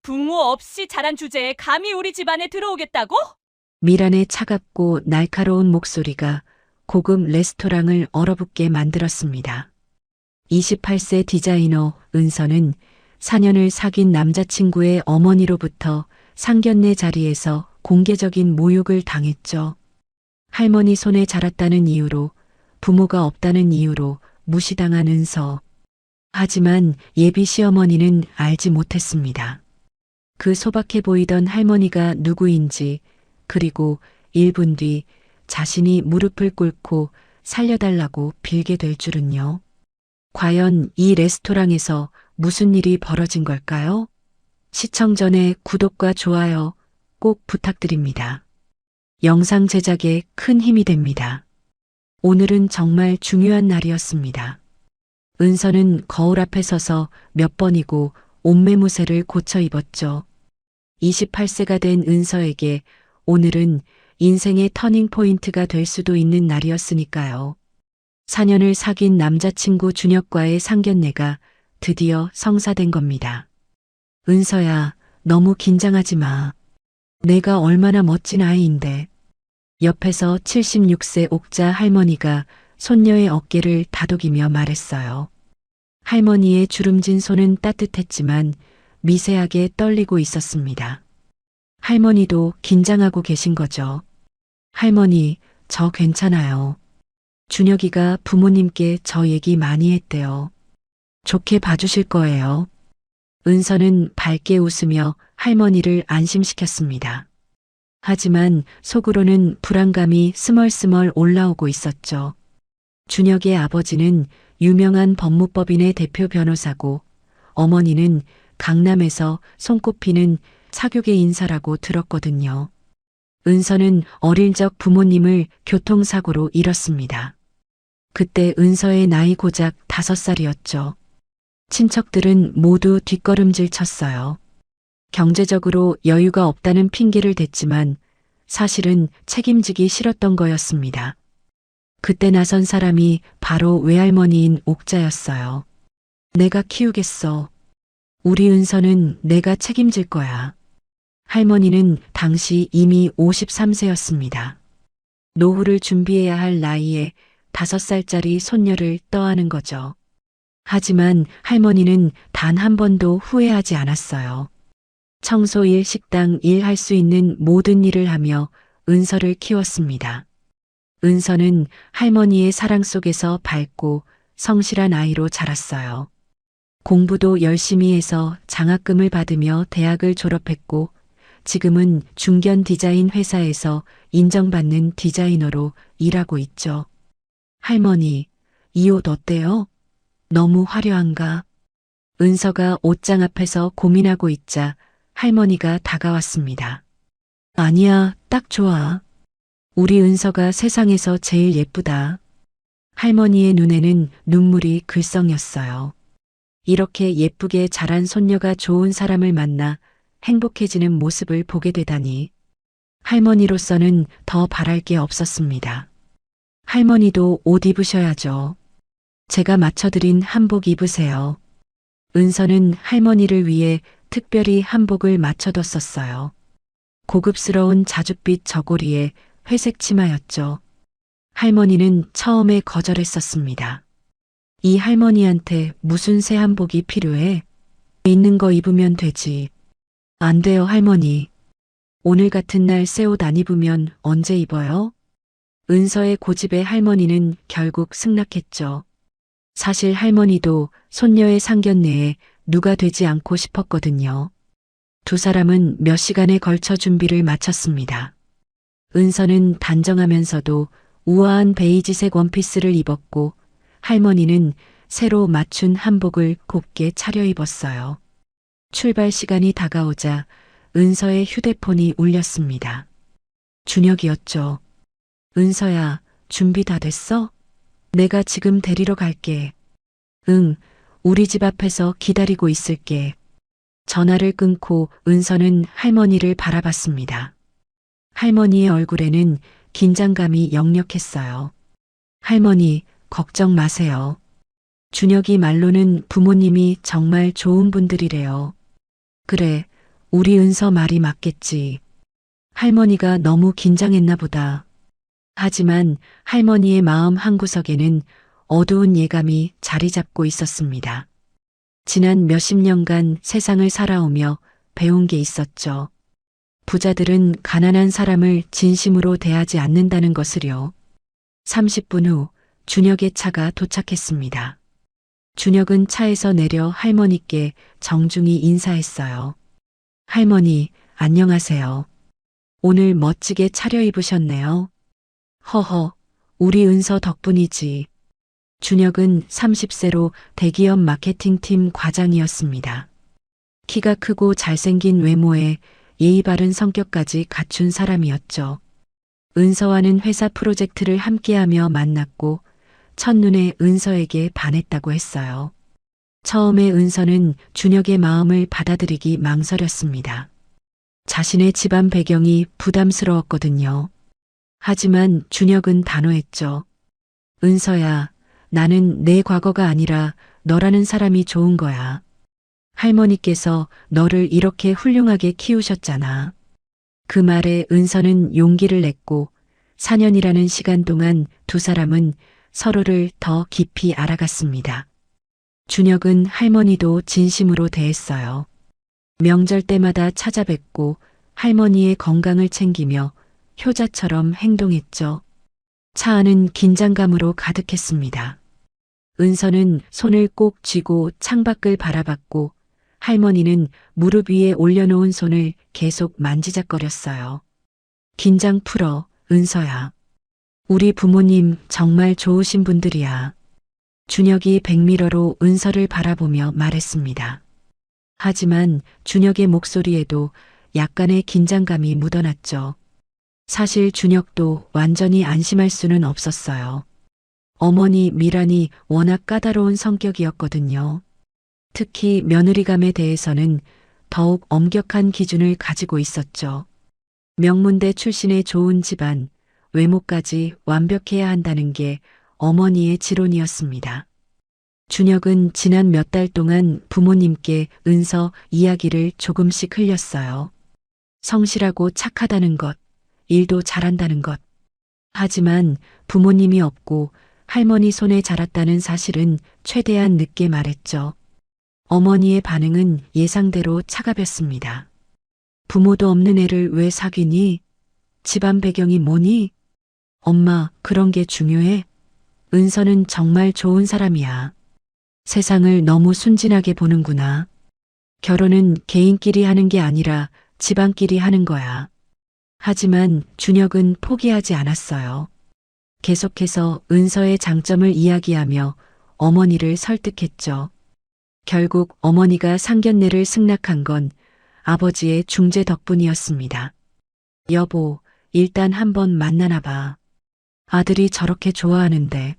부모 없이 자란 주제에 감히 우리 집안에 들어오겠다고? 미란의 차갑고 날카로운 목소리가 고급 레스토랑을 얼어붙게 만들었습니다. 28세 디자이너 은서는 4년을 사귄 남자친구의 어머니로부터 상견례 자리에서 공개적인 모욕을 당했죠. 할머니 손에 자랐다는 이유로, 부모가 없다는 이유로 무시당한 은서. 하지만 예비 시어머니는 알지 못했습니다. 그 소박해 보이던 할머니가 누구인지, 그리고 1분 뒤 자신이 무릎을 꿇고 살려달라고 빌게 될 줄은요. 과연 이 레스토랑에서 무슨 일이 벌어진 걸까요? 시청 전에 구독과 좋아요 꼭 부탁드립니다. 영상 제작에 큰 힘이 됩니다. 오늘은 정말 중요한 날이었습니다. 은서는 거울 앞에 서서 몇 번이고 옷매무새를 고쳐 입었죠. 28세가 된 은서에게 오늘은 인생의 터닝 포인트가 될 수도 있는 날이었으니까요. 4년을 사귄 남자친구 준혁과의 상견례가 드디어 성사된 겁니다. 은서야, 너무 긴장하지 마. 내가 얼마나 멋진 아이인데. 옆에서 76세 옥자 할머니가 손녀의 어깨를 다독이며 말했어요. 할머니의 주름진 손은 따뜻했지만 미세하게 떨리고 있었습니다. 할머니도 긴장하고 계신 거죠. 할머니, 저 괜찮아요. 준혁이가 부모님께 저 얘기 많이 했대요. 좋게 봐주실 거예요. 은서는 밝게 웃으며 할머니를 안심시켰습니다. 하지만 속으로는 불안감이 스멀스멀 올라오고 있었죠. 준혁의 아버지는 유명한 법무법인의 대표 변호사고 어머니는 강남에서 손꼽히는 사교계 인사라고 들었거든요. 은서는 어릴 적 부모님을 교통사고로 잃었습니다. 그때 은서의 나이 고작 5살이었죠. 친척들은 모두 뒷걸음질 쳤어요. 경제적으로 여유가 없다는 핑계를 댔지만 사실은 책임지기 싫었던 거였습니다. 그때 나선 사람이 바로 외할머니인 옥자였어요. 내가 키우겠어. 우리 은서는 내가 책임질 거야. 할머니는 당시 이미 53세였습니다. 노후를 준비해야 할 나이에 5살짜리 손녀를 떠안은 거죠. 하지만 할머니는 단 한 번도 후회하지 않았어요. 청소일, 식당 일 할 수 있는 모든 일을 하며 은서를 키웠습니다. 은서는 할머니의 사랑 속에서 밝고 성실한 아이로 자랐어요. 공부도 열심히 해서 장학금을 받으며 대학을 졸업했고 지금은 중견 디자인 회사에서 인정받는 디자이너로 일하고 있죠. 할머니, 이 옷 어때요? 너무 화려한가? 은서가 옷장 앞에서 고민하고 있자 할머니가 다가왔습니다. 아니야, 딱 좋아. 우리 은서가 세상에서 제일 예쁘다. 할머니의 눈에는 눈물이 글썽였어요. 이렇게 예쁘게 자란 손녀가 좋은 사람을 만나 행복해지는 모습을 보게 되다니. 할머니로서는 더 바랄 게 없었습니다. 할머니도 옷 입으셔야죠. 제가 맞춰드린 한복 입으세요. 은서는 할머니를 위해 특별히 한복을 맞춰뒀었어요. 고급스러운 자줏빛 저고리에 회색 치마였죠. 할머니는 처음에 거절했었습니다. 이 할머니한테 무슨 새 한복이 필요해? 있는 거 입으면 되지. 안 돼요, 할머니. 오늘 같은 날 새 옷 안 입으면 언제 입어요? 은서의 고집에 할머니는 결국 승낙했죠. 사실 할머니도 손녀의 상견례에 누가 되지 않고 싶었거든요. 두 사람은 몇 시간에 걸쳐 준비를 마쳤습니다. 은서는 단정하면서도 우아한 베이지색 원피스를 입었고 할머니는 새로 맞춘 한복을 곱게 차려입었어요. 출발 시간이 다가오자 은서의 휴대폰이 울렸습니다. 준혁이었죠. 은서야, 준비 다 됐어? 내가 지금 데리러 갈게. 응, 우리 집 앞에서 기다리고 있을게. 전화를 끊고 은서는 할머니를 바라봤습니다. 할머니의 얼굴에는 긴장감이 역력했어요. 할머니, 걱정 마세요. 준혁이 말로는 부모님이 정말 좋은 분들이래요. 그래, 우리 은서 말이 맞겠지. 할머니가 너무 긴장했나 보다. 하지만 할머니의 마음 한구석에는 어두운 예감이 자리 잡고 있었습니다. 지난 몇십 년간 세상을 살아오며 배운 게 있었죠. 부자들은 가난한 사람을 진심으로 대하지 않는다는 것을요. 30분 후 준혁의 차가 도착했습니다. 준혁은 차에서 내려 할머니께 정중히 인사했어요. 할머니, 안녕하세요. 오늘 멋지게 차려입으셨네요. 허허, 우리 은서 덕분이지. 준혁은 30세로 대기업 마케팅팀 과장이었습니다. 키가 크고 잘생긴 외모에 예의 바른 성격까지 갖춘 사람이었죠. 은서와는 회사 프로젝트를 함께하며 만났고 첫눈에 은서에게 반했다고 했어요. 처음에 은서는 준혁의 마음을 받아들이기 망설였습니다. 자신의 집안 배경이 부담스러웠거든요. 하지만 준혁은 단호했죠. 은서야, 나는 내 과거가 아니라 너라는 사람이 좋은 거야. 할머니께서 너를 이렇게 훌륭하게 키우셨잖아. 그 말에 은서는 용기를 냈고 4년이라는 시간 동안 두 사람은 서로를 더 깊이 알아갔습니다. 준혁은 할머니도 진심으로 대했어요. 명절 때마다 찾아뵙고 할머니의 건강을 챙기며 효자처럼 행동했죠. 차 안은 긴장감으로 가득했습니다. 은서는 손을 꼭 쥐고 창밖을 바라봤고 할머니는 무릎 위에 올려놓은 손을 계속 만지작거렸어요. 긴장 풀어, 은서야. 우리 부모님 정말 좋으신 분들이야. 준혁이 백미러로 은서를 바라보며 말했습니다. 하지만 준혁의 목소리에도 약간의 긴장감이 묻어났죠. 사실 준혁도 완전히 안심할 수는 없었어요. 어머니 미란이 워낙 까다로운 성격이었거든요. 특히 며느리감에 대해서는 더욱 엄격한 기준을 가지고 있었죠. 명문대 출신의 좋은 집안, 외모까지 완벽해야 한다는 게 어머니의 지론이었습니다. 준혁은 지난 몇 달 동안 부모님께 은서 이야기를 조금씩 흘렸어요. 성실하고 착하다는 것, 일도 잘한다는 것. 하지만 부모님이 없고 할머니 손에 자랐다는 사실은 최대한 늦게 말했죠. 어머니의 반응은 예상대로 차갑였습니다. 부모도 없는 애를 왜 사귀니? 집안 배경이 뭐니? 엄마, 그런 게 중요해? 은서는 정말 좋은 사람이야. 세상을 너무 순진하게 보는구나. 결혼은 개인끼리 하는 게 아니라 집안끼리 하는 거야. 하지만 준혁은 포기하지 않았어요. 계속해서 은서의 장점을 이야기하며 어머니를 설득했죠. 결국 어머니가 상견례를 승낙한 건 아버지의 중재 덕분이었습니다. 여보, 일단 한번 만나나 봐. 아들이 저렇게 좋아하는데.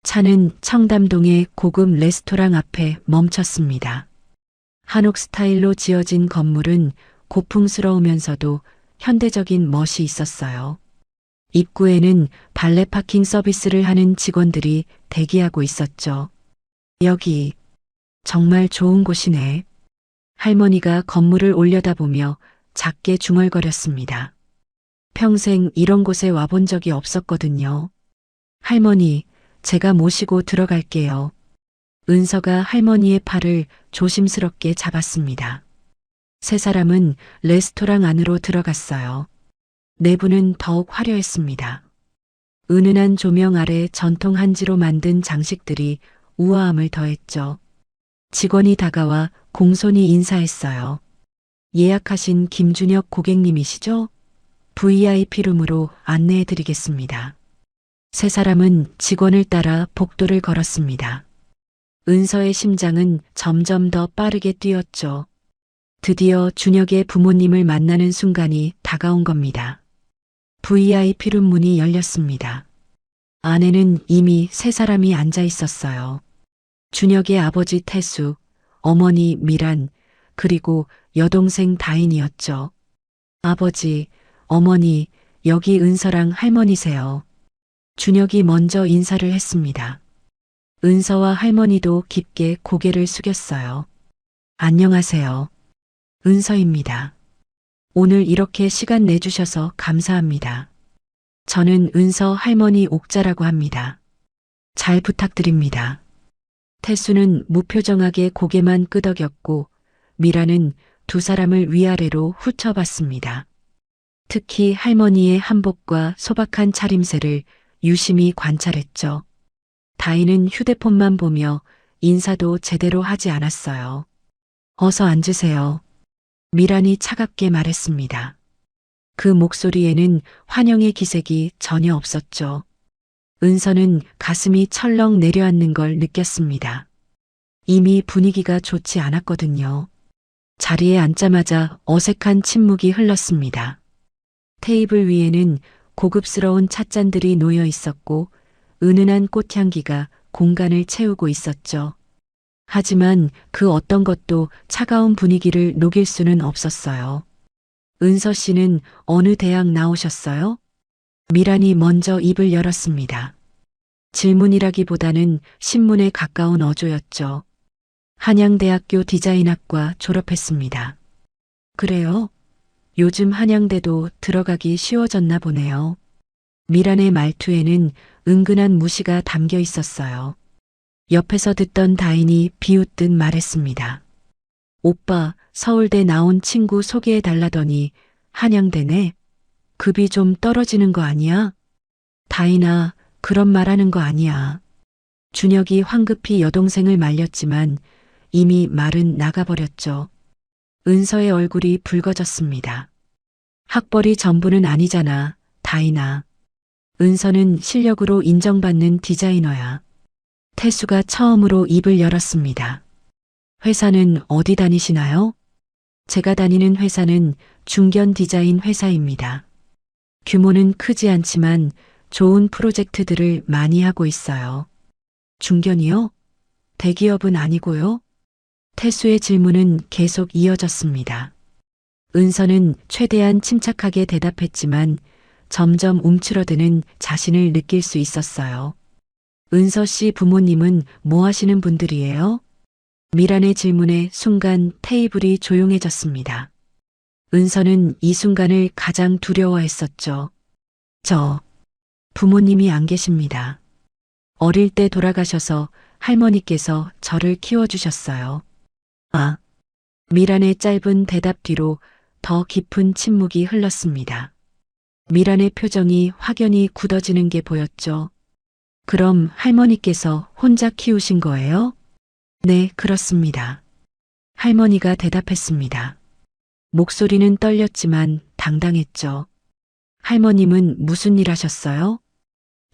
차는 청담동의 고급 레스토랑 앞에 멈췄습니다. 한옥 스타일로 지어진 건물은 고풍스러우면서도 현대적인 멋이 있었어요. 입구에는 발레 파킹 서비스를 하는 직원들이 대기하고 있었죠. 여기 정말 좋은 곳이네. 할머니가 건물을 올려다보며 작게 중얼거렸습니다. 평생 이런 곳에 와본 적이 없었거든요. 할머니, 제가 모시고 들어갈게요. 은서가 할머니의 팔을 조심스럽게 잡았습니다. 세 사람은 레스토랑 안으로 들어갔어요. 내부는 더욱 화려했습니다. 은은한 조명 아래 전통 한지로 만든 장식들이 우아함을 더했죠. 직원이 다가와 공손히 인사했어요. 예약하신 김준혁 고객님이시죠? VIP룸으로 안내해드리겠습니다. 세 사람은 직원을 따라 복도를 걸었습니다. 은서의 심장은 점점 더 빠르게 뛰었죠. 드디어 준혁의 부모님을 만나는 순간이 다가온 겁니다. VIP룸 문이 열렸습니다. 안에는 이미 세 사람이 앉아 있었어요. 준혁의 아버지 태수, 어머니 미란, 그리고 여동생 다인이었죠. 아버지, 어머니, 여기 은서랑 할머니세요. 준혁이 먼저 인사를 했습니다. 은서와 할머니도 깊게 고개를 숙였어요. 안녕하세요. 은서입니다. 오늘 이렇게 시간 내주셔서 감사합니다. 저는 은서 할머니 옥자라고 합니다. 잘 부탁드립니다. 태수는 무표정하게 고개만 끄덕였고 미라는 두 사람을 위아래로 훑어봤습니다. 특히 할머니의 한복과 소박한 차림새를 유심히 관찰했죠. 다인은 휴대폰만 보며 인사도 제대로 하지 않았어요. 어서 앉으세요. 미란이 차갑게 말했습니다. 그 목소리에는 환영의 기색이 전혀 없었죠. 은서는 가슴이 철렁 내려앉는 걸 느꼈습니다. 이미 분위기가 좋지 않았거든요. 자리에 앉자마자 어색한 침묵이 흘렀습니다. 테이블 위에는 고급스러운 찻잔들이 놓여 있었고 은은한 꽃향기가 공간을 채우고 있었죠. 하지만 그 어떤 것도 차가운 분위기를 녹일 수는 없었어요. 은서 씨는 어느 대학 나오셨어요? 미란이 먼저 입을 열었습니다. 질문이라기보다는 신문에 가까운 어조였죠. 한양대학교 디자인학과 졸업했습니다. 그래요? 요즘 한양대도 들어가기 쉬워졌나 보네요. 미란의 말투에는 은근한 무시가 담겨 있었어요. 옆에서 듣던 다인이 비웃듯 말했습니다. 오빠, 서울대 나온 친구 소개해 달라더니 한양대네? 급이 좀 떨어지는 거 아니야? 다인아, 그런 말 하는 거 아니야. 준혁이 황급히 여동생을 말렸지만 이미 말은 나가버렸죠. 은서의 얼굴이 붉어졌습니다. 학벌이 전부는 아니잖아, 다인아. 은서는 실력으로 인정받는 디자이너야. 태수가 처음으로 입을 열었습니다. 회사는 어디 다니시나요? 제가 다니는 회사는 중견 디자인 회사입니다. 규모는 크지 않지만 좋은 프로젝트들을 많이 하고 있어요. 중견이요? 대기업은 아니고요? 태수의 질문은 계속 이어졌습니다. 은서는 최대한 침착하게 대답했지만 점점 움츠러드는 자신을 느낄 수 있었어요. 은서 씨 부모님은 뭐 하시는 분들이에요? 미란의 질문에 순간 테이블이 조용해졌습니다. 은서는 이 순간을 가장 두려워했었죠. 부모님이 안 계십니다. 어릴 때 돌아가셔서 할머니께서 저를 키워주셨어요. 아, 미란의 짧은 대답 뒤로 더 깊은 침묵이 흘렀습니다. 미란의 표정이 확연히 굳어지는 게 보였죠. 그럼 할머니께서 혼자 키우신 거예요? 네, 그렇습니다. 할머니가 대답했습니다. 목소리는 떨렸지만 당당했죠. 할머님은 무슨 일 하셨어요?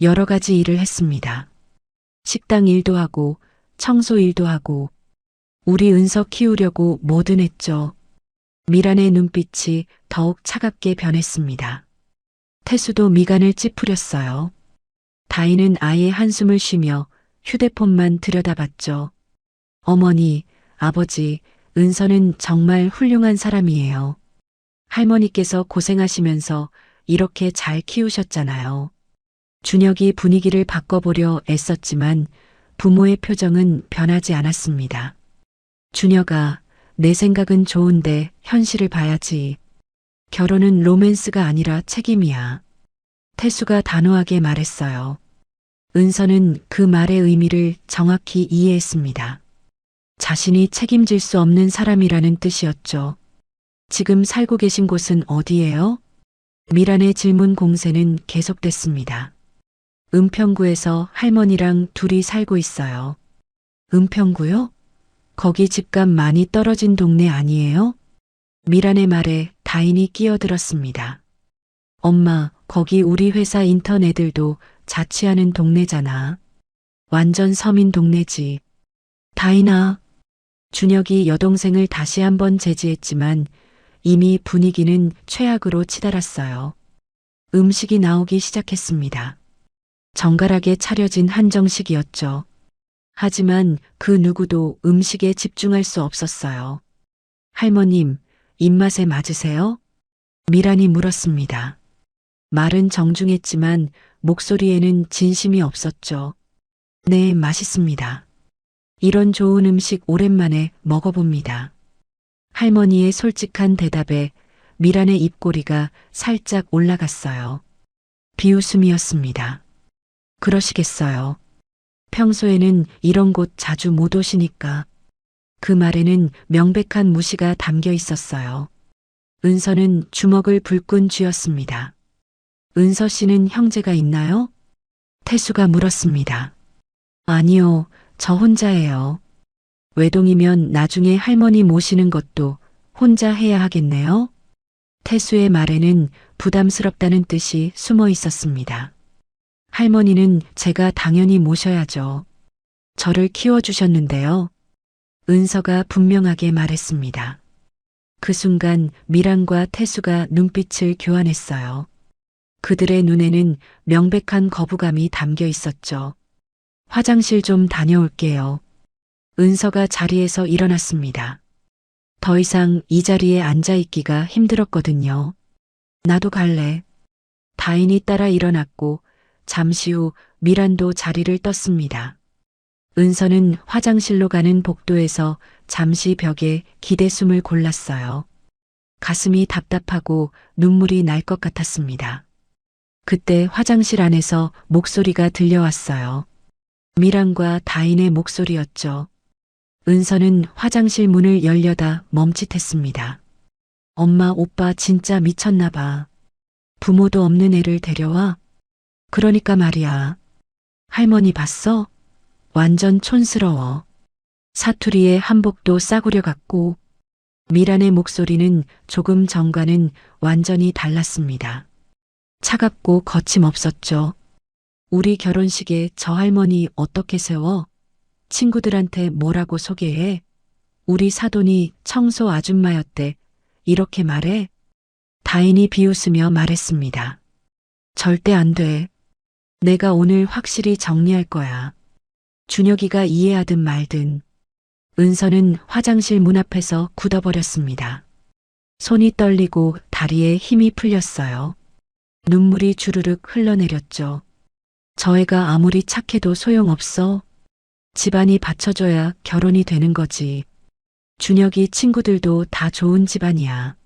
여러 가지 일을 했습니다. 식당 일도 하고 청소 일도 하고 우리 은서 키우려고 뭐든 했죠. 미란의 눈빛이 더욱 차갑게 변했습니다. 태수도 미간을 찌푸렸어요. 다인은 아예 한숨을 쉬며 휴대폰만 들여다봤죠. 어머니, 아버지, 은서는 정말 훌륭한 사람이에요. 할머니께서 고생하시면서 이렇게 잘 키우셨잖아요. 준혁이 분위기를 바꿔보려 애썼지만 부모의 표정은 변하지 않았습니다. 준혁아, 내 생각은 좋은데 현실을 봐야지. 결혼은 로맨스가 아니라 책임이야. 태수가 단호하게 말했어요. 은서는 그 말의 의미를 정확히 이해했습니다. 자신이 책임질 수 없는 사람이라는 뜻이었죠. 지금 살고 계신 곳은 어디예요? 미란의 질문 공세는 계속됐습니다. 은평구에서 할머니랑 둘이 살고 있어요. 은평구요? 거기 집값 많이 떨어진 동네 아니에요? 미란의 말에 다인이 끼어들었습니다. 엄마, 거기 우리 회사 인턴 애들도 자취하는 동네잖아. 완전 서민 동네지. 다인아. 준혁이 여동생을 다시 한번 제지했지만 이미 분위기는 최악으로 치달았어요. 음식이 나오기 시작했습니다. 정갈하게 차려진 한정식이었죠. 하지만 그 누구도 음식에 집중할 수 없었어요. 할머님, 입맛에 맞으세요? 미란이 물었습니다. 말은 정중했지만 목소리에는 진심이 없었죠. 네, 맛있습니다. 이런 좋은 음식 오랜만에 먹어봅니다. 할머니의 솔직한 대답에 미란의 입꼬리가 살짝 올라갔어요. 비웃음이었습니다. 그러시겠어요. 평소에는 이런 곳 자주 못 오시니까. 그 말에는 명백한 무시가 담겨 있었어요. 은서는 주먹을 불끈 쥐었습니다. 은서 씨는 형제가 있나요? 태수가 물었습니다. 아니요, 저 혼자예요. 외동이면 나중에 할머니 모시는 것도 혼자 해야 하겠네요. 태수의 말에는 부담스럽다는 뜻이 숨어 있었습니다. 할머니는 제가 당연히 모셔야죠. 저를 키워주셨는데요. 은서가 분명하게 말했습니다. 그 순간 미란과 태수가 눈빛을 교환했어요. 그들의 눈에는 명백한 거부감이 담겨 있었죠. 화장실 좀 다녀올게요. 은서가 자리에서 일어났습니다. 더 이상 이 자리에 앉아있기가 힘들었거든요. 나도 갈래. 다인이 따라 일어났고 잠시 후 미란도 자리를 떴습니다. 은서는 화장실로 가는 복도에서 잠시 벽에 기대숨을 골랐어요. 가슴이 답답하고 눈물이 날 것 같았습니다. 그때 화장실 안에서 목소리가 들려왔어요. 미란과 다인의 목소리였죠. 은서는 화장실 문을 열려다 멈칫했습니다. 엄마, 오빠 진짜 미쳤나 봐. 부모도 없는 애를 데려와? 그러니까 말이야. 할머니 봤어? 완전 촌스러워. 사투리에 한복도 싸구려 같고. 미란의 목소리는 조금 전과는 완전히 달랐습니다. 차갑고 거침없었죠. 우리 결혼식에 저 할머니 어떻게 세워? 친구들한테 뭐라고 소개해? 우리 사돈이 청소 아줌마였대. 이렇게 말해? 다인이 비웃으며 말했습니다. 절대 안 돼. 내가 오늘 확실히 정리할 거야. 준혁이가 이해하든 말든. 은서는 화장실 문 앞에서 굳어버렸습니다. 손이 떨리고 다리에 힘이 풀렸어요. 눈물이 주르륵 흘러내렸죠. 저 애가 아무리 착해도 소용없어. 집안이 받쳐줘야 결혼이 되는 거지. 준혁이 친구들도 다 좋은 집안이야.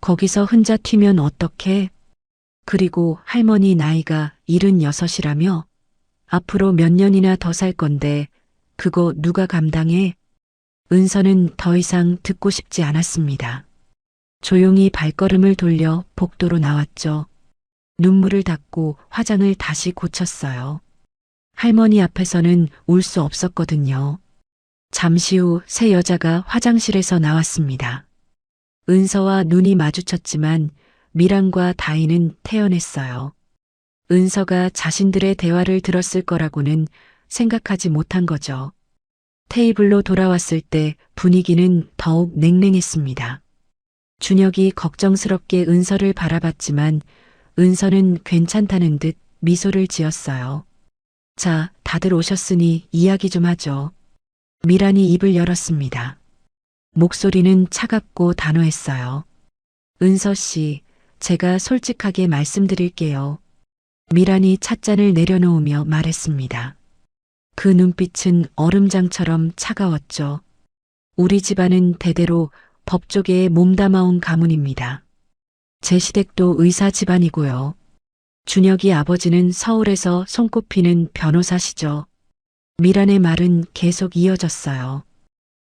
거기서 혼자 튀면 어떡해? 그리고 할머니 나이가 76이라며? 앞으로 몇 년이나 더 살 건데 그거 누가 감당해? 은서는 더 이상 듣고 싶지 않았습니다. 조용히 발걸음을 돌려 복도로 나왔죠. 눈물을 닦고 화장을 다시 고쳤어요. 할머니 앞에서는 울 수 없었거든요. 잠시 후 세 여자가 화장실에서 나왔습니다. 은서와 눈이 마주쳤지만 미란과 다인은 태연했어요. 은서가 자신들의 대화를 들었을 거라고는 생각하지 못한 거죠. 테이블로 돌아왔을 때 분위기는 더욱 냉랭했습니다. 준혁이 걱정스럽게 은서를 바라봤지만 은서는 괜찮다는 듯 미소를 지었어요. 자, 다들 오셨으니 이야기 좀 하죠. 미란이 입을 열었습니다. 목소리는 차갑고 단호했어요. 은서 씨, 제가 솔직하게 말씀드릴게요. 미란이 찻잔을 내려놓으며 말했습니다. 그 눈빛은 얼음장처럼 차가웠죠. 우리 집안은 대대로 법조계에 몸담아온 가문입니다. 제 시댁도 의사 집안이고요. 준혁이 아버지는 서울에서 손꼽히는 변호사시죠. 미란의 말은 계속 이어졌어요.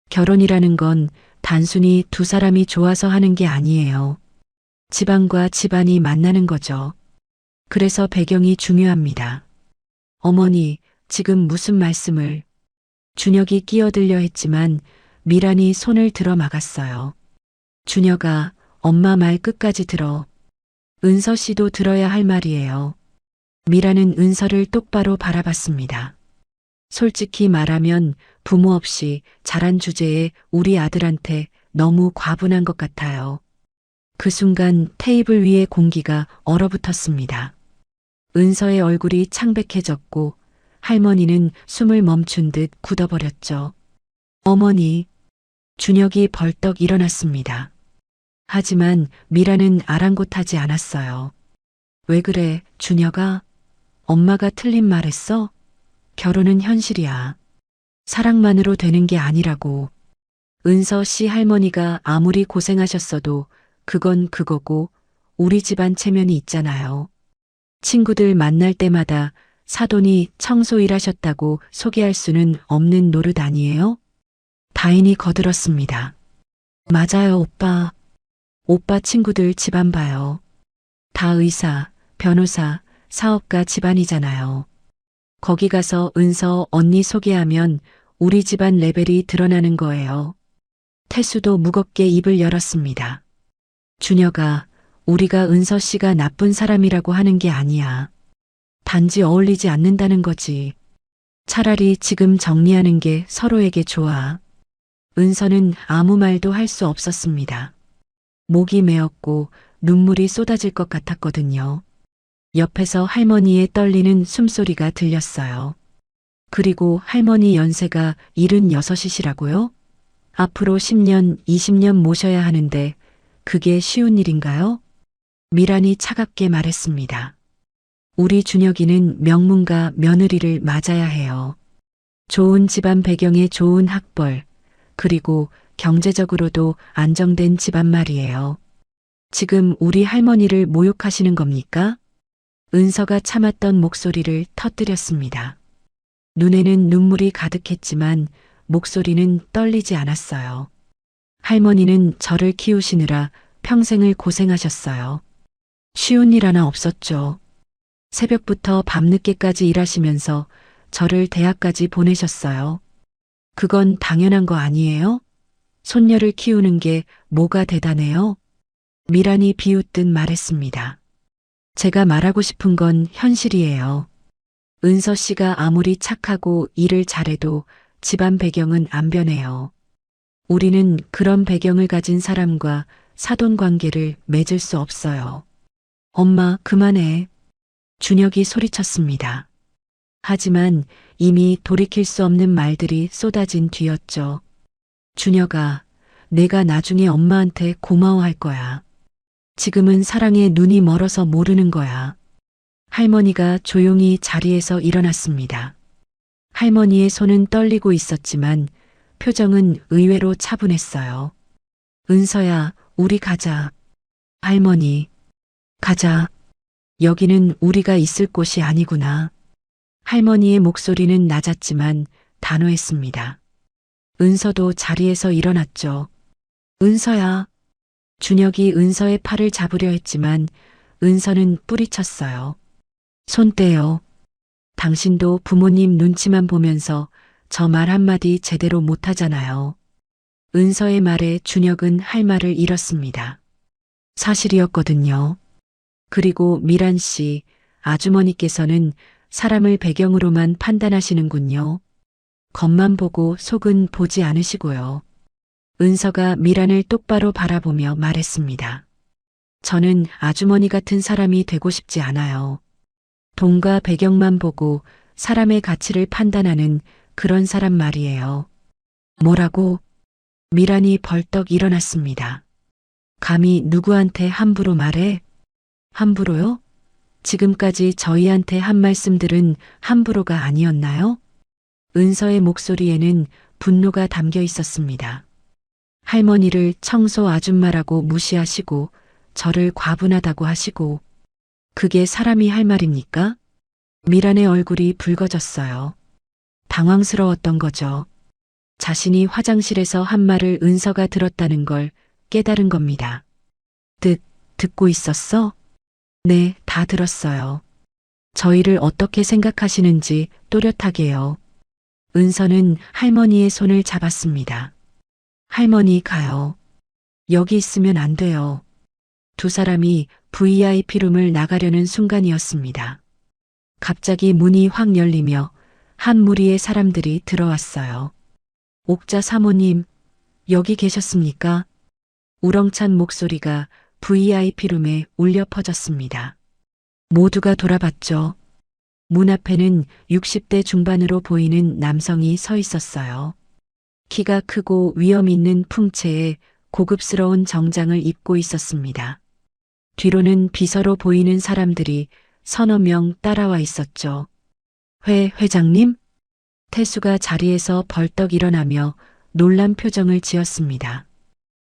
결혼이라는 건 단순히 두 사람이 좋아서 하는 게 아니에요. 집안과 집안이 만나는 거죠. 그래서 배경이 중요합니다. 어머니, 지금 무슨 말씀을? 준혁이 끼어들려 했지만 미란이 손을 들어 막았어요. 준혁아, 엄마 말 끝까지 들어. 은서 씨도 들어야 할 말이에요. 미란은 은서를 똑바로 바라봤습니다. 솔직히 말하면 부모 없이 자란 주제에 우리 아들한테 너무 과분한 것 같아요. 그 순간 테이블 위의 공기가 얼어붙었습니다. 은서의 얼굴이 창백해졌고 할머니는 숨을 멈춘 듯 굳어버렸죠. 어머니, 준혁이 벌떡 일어났습니다. 하지만 미라는 아랑곳하지 않았어요. 왜 그래, 준혁아? 엄마가 틀린 말했어? 결혼은 현실이야. 사랑만으로 되는 게 아니라고. 은서 씨 할머니가 아무리 고생하셨어도 그건 그거고 우리 집안 체면이 있잖아요. 친구들 만날 때마다 사돈이 청소 일하셨다고 소개할 수는 없는 노릇 아니에요? 다인이 거들었습니다. 맞아요, 오빠. 오빠 친구들 집안 봐요. 다 의사, 변호사, 사업가 집안이잖아요. 거기 가서 은서 언니 소개하면 우리 집안 레벨이 드러나는 거예요. 태수도 무겁게 입을 열었습니다. 준혁아, 우리가 은서 씨가 나쁜 사람이라고 하는 게 아니야. 단지 어울리지 않는다는 거지. 차라리 지금 정리하는 게 서로에게 좋아. 은서는 아무 말도 할 수 없었습니다. 목이 메었고 눈물이 쏟아질 것 같았거든요. 옆에서 할머니의 떨리는 숨소리가 들렸어요. 그리고 할머니 연세가 76이시라고요? 앞으로 10년, 20년 모셔야 하는데 그게 쉬운 일인가요? 미란이 차갑게 말했습니다. 우리 준혁이는 명문가 며느리를 맞아야 해요. 좋은 집안 배경에 좋은 학벌, 그리고 경제적으로도 안정된 집안 말이에요. 지금 우리 할머니를 모욕하시는 겁니까? 은서가 참았던 목소리를 터뜨렸습니다. 눈에는 눈물이 가득했지만 목소리는 떨리지 않았어요. 할머니는 저를 키우시느라 평생을 고생하셨어요. 쉬운 일 하나 없었죠. 새벽부터 밤늦게까지 일하시면서 저를 대학까지 보내셨어요. 그건 당연한 거 아니에요? 손녀를 키우는 게 뭐가 대단해요? 미란이 비웃듯 말했습니다. 제가 말하고 싶은 건 현실이에요. 은서 씨가 아무리 착하고 일을 잘해도 집안 배경은 안 변해요. 우리는 그런 배경을 가진 사람과 사돈 관계를 맺을 수 없어요. 엄마, 그만해. 준혁이 소리쳤습니다. 하지만 이미 돌이킬 수 없는 말들이 쏟아진 뒤였죠. 준혁아, 내가 나중에 엄마한테 고마워할 거야. 지금은 사랑에 눈이 멀어서 모르는 거야. 할머니가 조용히 자리에서 일어났습니다. 할머니의 손은 떨리고 있었지만 표정은 의외로 차분했어요. 은서야, 우리 가자. 할머니, 가자. 여기는 우리가 있을 곳이 아니구나. 할머니의 목소리는 낮았지만 단호했습니다. 은서도 자리에서 일어났죠. 은서야. 준혁이 은서의 팔을 잡으려 했지만 은서는 뿌리쳤어요. 손 떼요. 당신도 부모님 눈치만 보면서 저 말 한마디 제대로 못하잖아요. 은서의 말에 준혁은 할 말을 잃었습니다. 사실이었거든요. 그리고 미란 씨, 아주머니께서는 사람을 배경으로만 판단하시는군요. 겉만 보고 속은 보지 않으시고요. 은서가 미란을 똑바로 바라보며 말했습니다. 저는 아주머니 같은 사람이 되고 싶지 않아요. 돈과 배경만 보고 사람의 가치를 판단하는 그런 사람 말이에요. 뭐라고? 미란이 벌떡 일어났습니다. 감히 누구한테 함부로 말해? 함부로요? 지금까지 저희한테 한 말씀들은 함부로가 아니었나요? 은서의 목소리에는 분노가 담겨 있었습니다. 할머니를 청소 아줌마라고 무시하시고 저를 과분하다고 하시고 그게 사람이 할 말입니까? 미란의 얼굴이 붉어졌어요. 당황스러웠던 거죠. 자신이 화장실에서 한 말을 은서가 들었다는 걸 깨달은 겁니다. 듣고 있었어? 네, 다 들었어요. 저희를 어떻게 생각하시는지 또렷하게요. 은서는 할머니의 손을 잡았습니다. 할머니 가요. 여기 있으면 안 돼요. 두 사람이 VIP룸을 나가려는 순간이었습니다. 갑자기 문이 확 열리며 한 무리의 사람들이 들어왔어요. 옥자 사모님, 여기 계셨습니까? 우렁찬 목소리가 VIP룸에 울려 퍼졌습니다. 모두가 돌아봤죠. 문 앞에는 60대 중반으로 보이는 남성이 서 있었어요. 키가 크고 위험 있는 풍채에 고급스러운 정장을 입고 있었습니다. 뒤로는 비서로 보이는 사람들이 서너 명 따라와 있었죠. 회장님? 태수가 자리에서 벌떡 일어나며 놀란 표정을 지었습니다.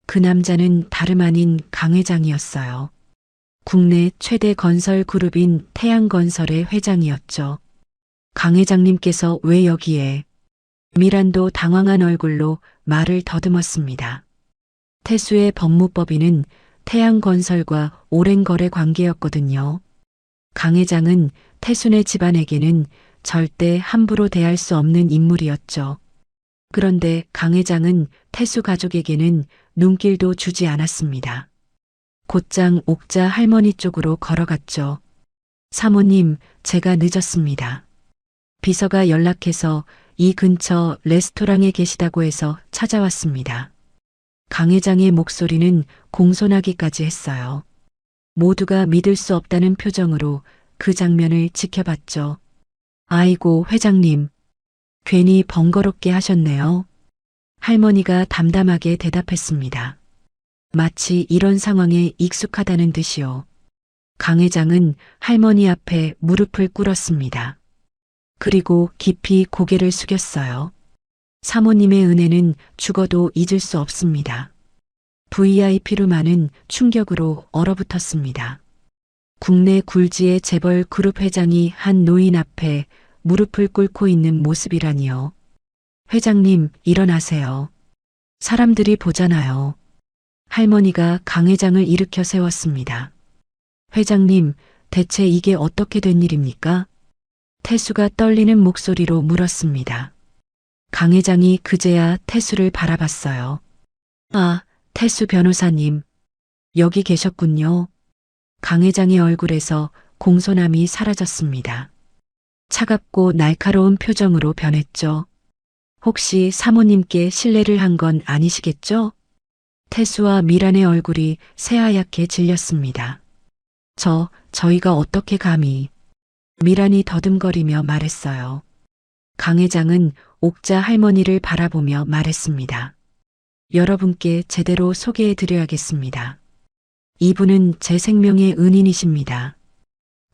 그 남자는 다름 아닌 강 회장이었어요. 국내 최대 건설 그룹인 태양건설의 회장이었죠. 강 회장님께서 왜 여기에? 미란도 당황한 얼굴로 말을 더듬었습니다. 태수의 법무법인은 태양건설과 오랜 거래 관계였거든요. 강 회장은 태순의 집안에게는 절대 함부로 대할 수 없는 인물이었죠. 그런데 강 회장은 태수 가족에게는 눈길도 주지 않았습니다. 곧장 옥자 할머니 쪽으로 걸어갔죠. 사모님, 제가 늦었습니다. 비서가 연락해서 이 근처 레스토랑에 계시다고 해서 찾아왔습니다. 강 회장의 목소리는 공손하기까지 했어요. 모두가 믿을 수 없다는 표정으로 그 장면을 지켜봤죠. 아이고, 회장님. 괜히 번거롭게 하셨네요. 할머니가 담담하게 대답했습니다. 마치 이런 상황에 익숙하다는 듯이요. 강 회장은 할머니 앞에 무릎을 꿇었습니다. 그리고 깊이 고개를 숙였어요. 사모님의 은혜는 죽어도 잊을 수 없습니다. VIP로 많은 충격으로 얼어붙었습니다. 국내 굴지의 재벌 그룹 회장이 한 노인 앞에 무릎을 꿇고 있는 모습이라니요. 회장님, 일어나세요. 사람들이 보잖아요. 할머니가 강 회장을 일으켜 세웠습니다. 회장님, 대체 이게 어떻게 된 일입니까? 태수가 떨리는 목소리로 물었습니다. 강 회장이 그제야 태수를 바라봤어요. 아, 태수 변호사님. 여기 계셨군요. 강 회장의 얼굴에서 공손함이 사라졌습니다. 차갑고 날카로운 표정으로 변했죠. 혹시 사모님께 실례를 한 건 아니시겠죠? 태수와 미란의 얼굴이 새하얗게 질렸습니다. 저희가 어떻게 감히. 미란이 더듬거리며 말했어요. 강 회장은 옥자 할머니를 바라보며 말했습니다. 여러분께 제대로 소개해 드려야겠습니다. 이분은 제 생명의 은인이십니다.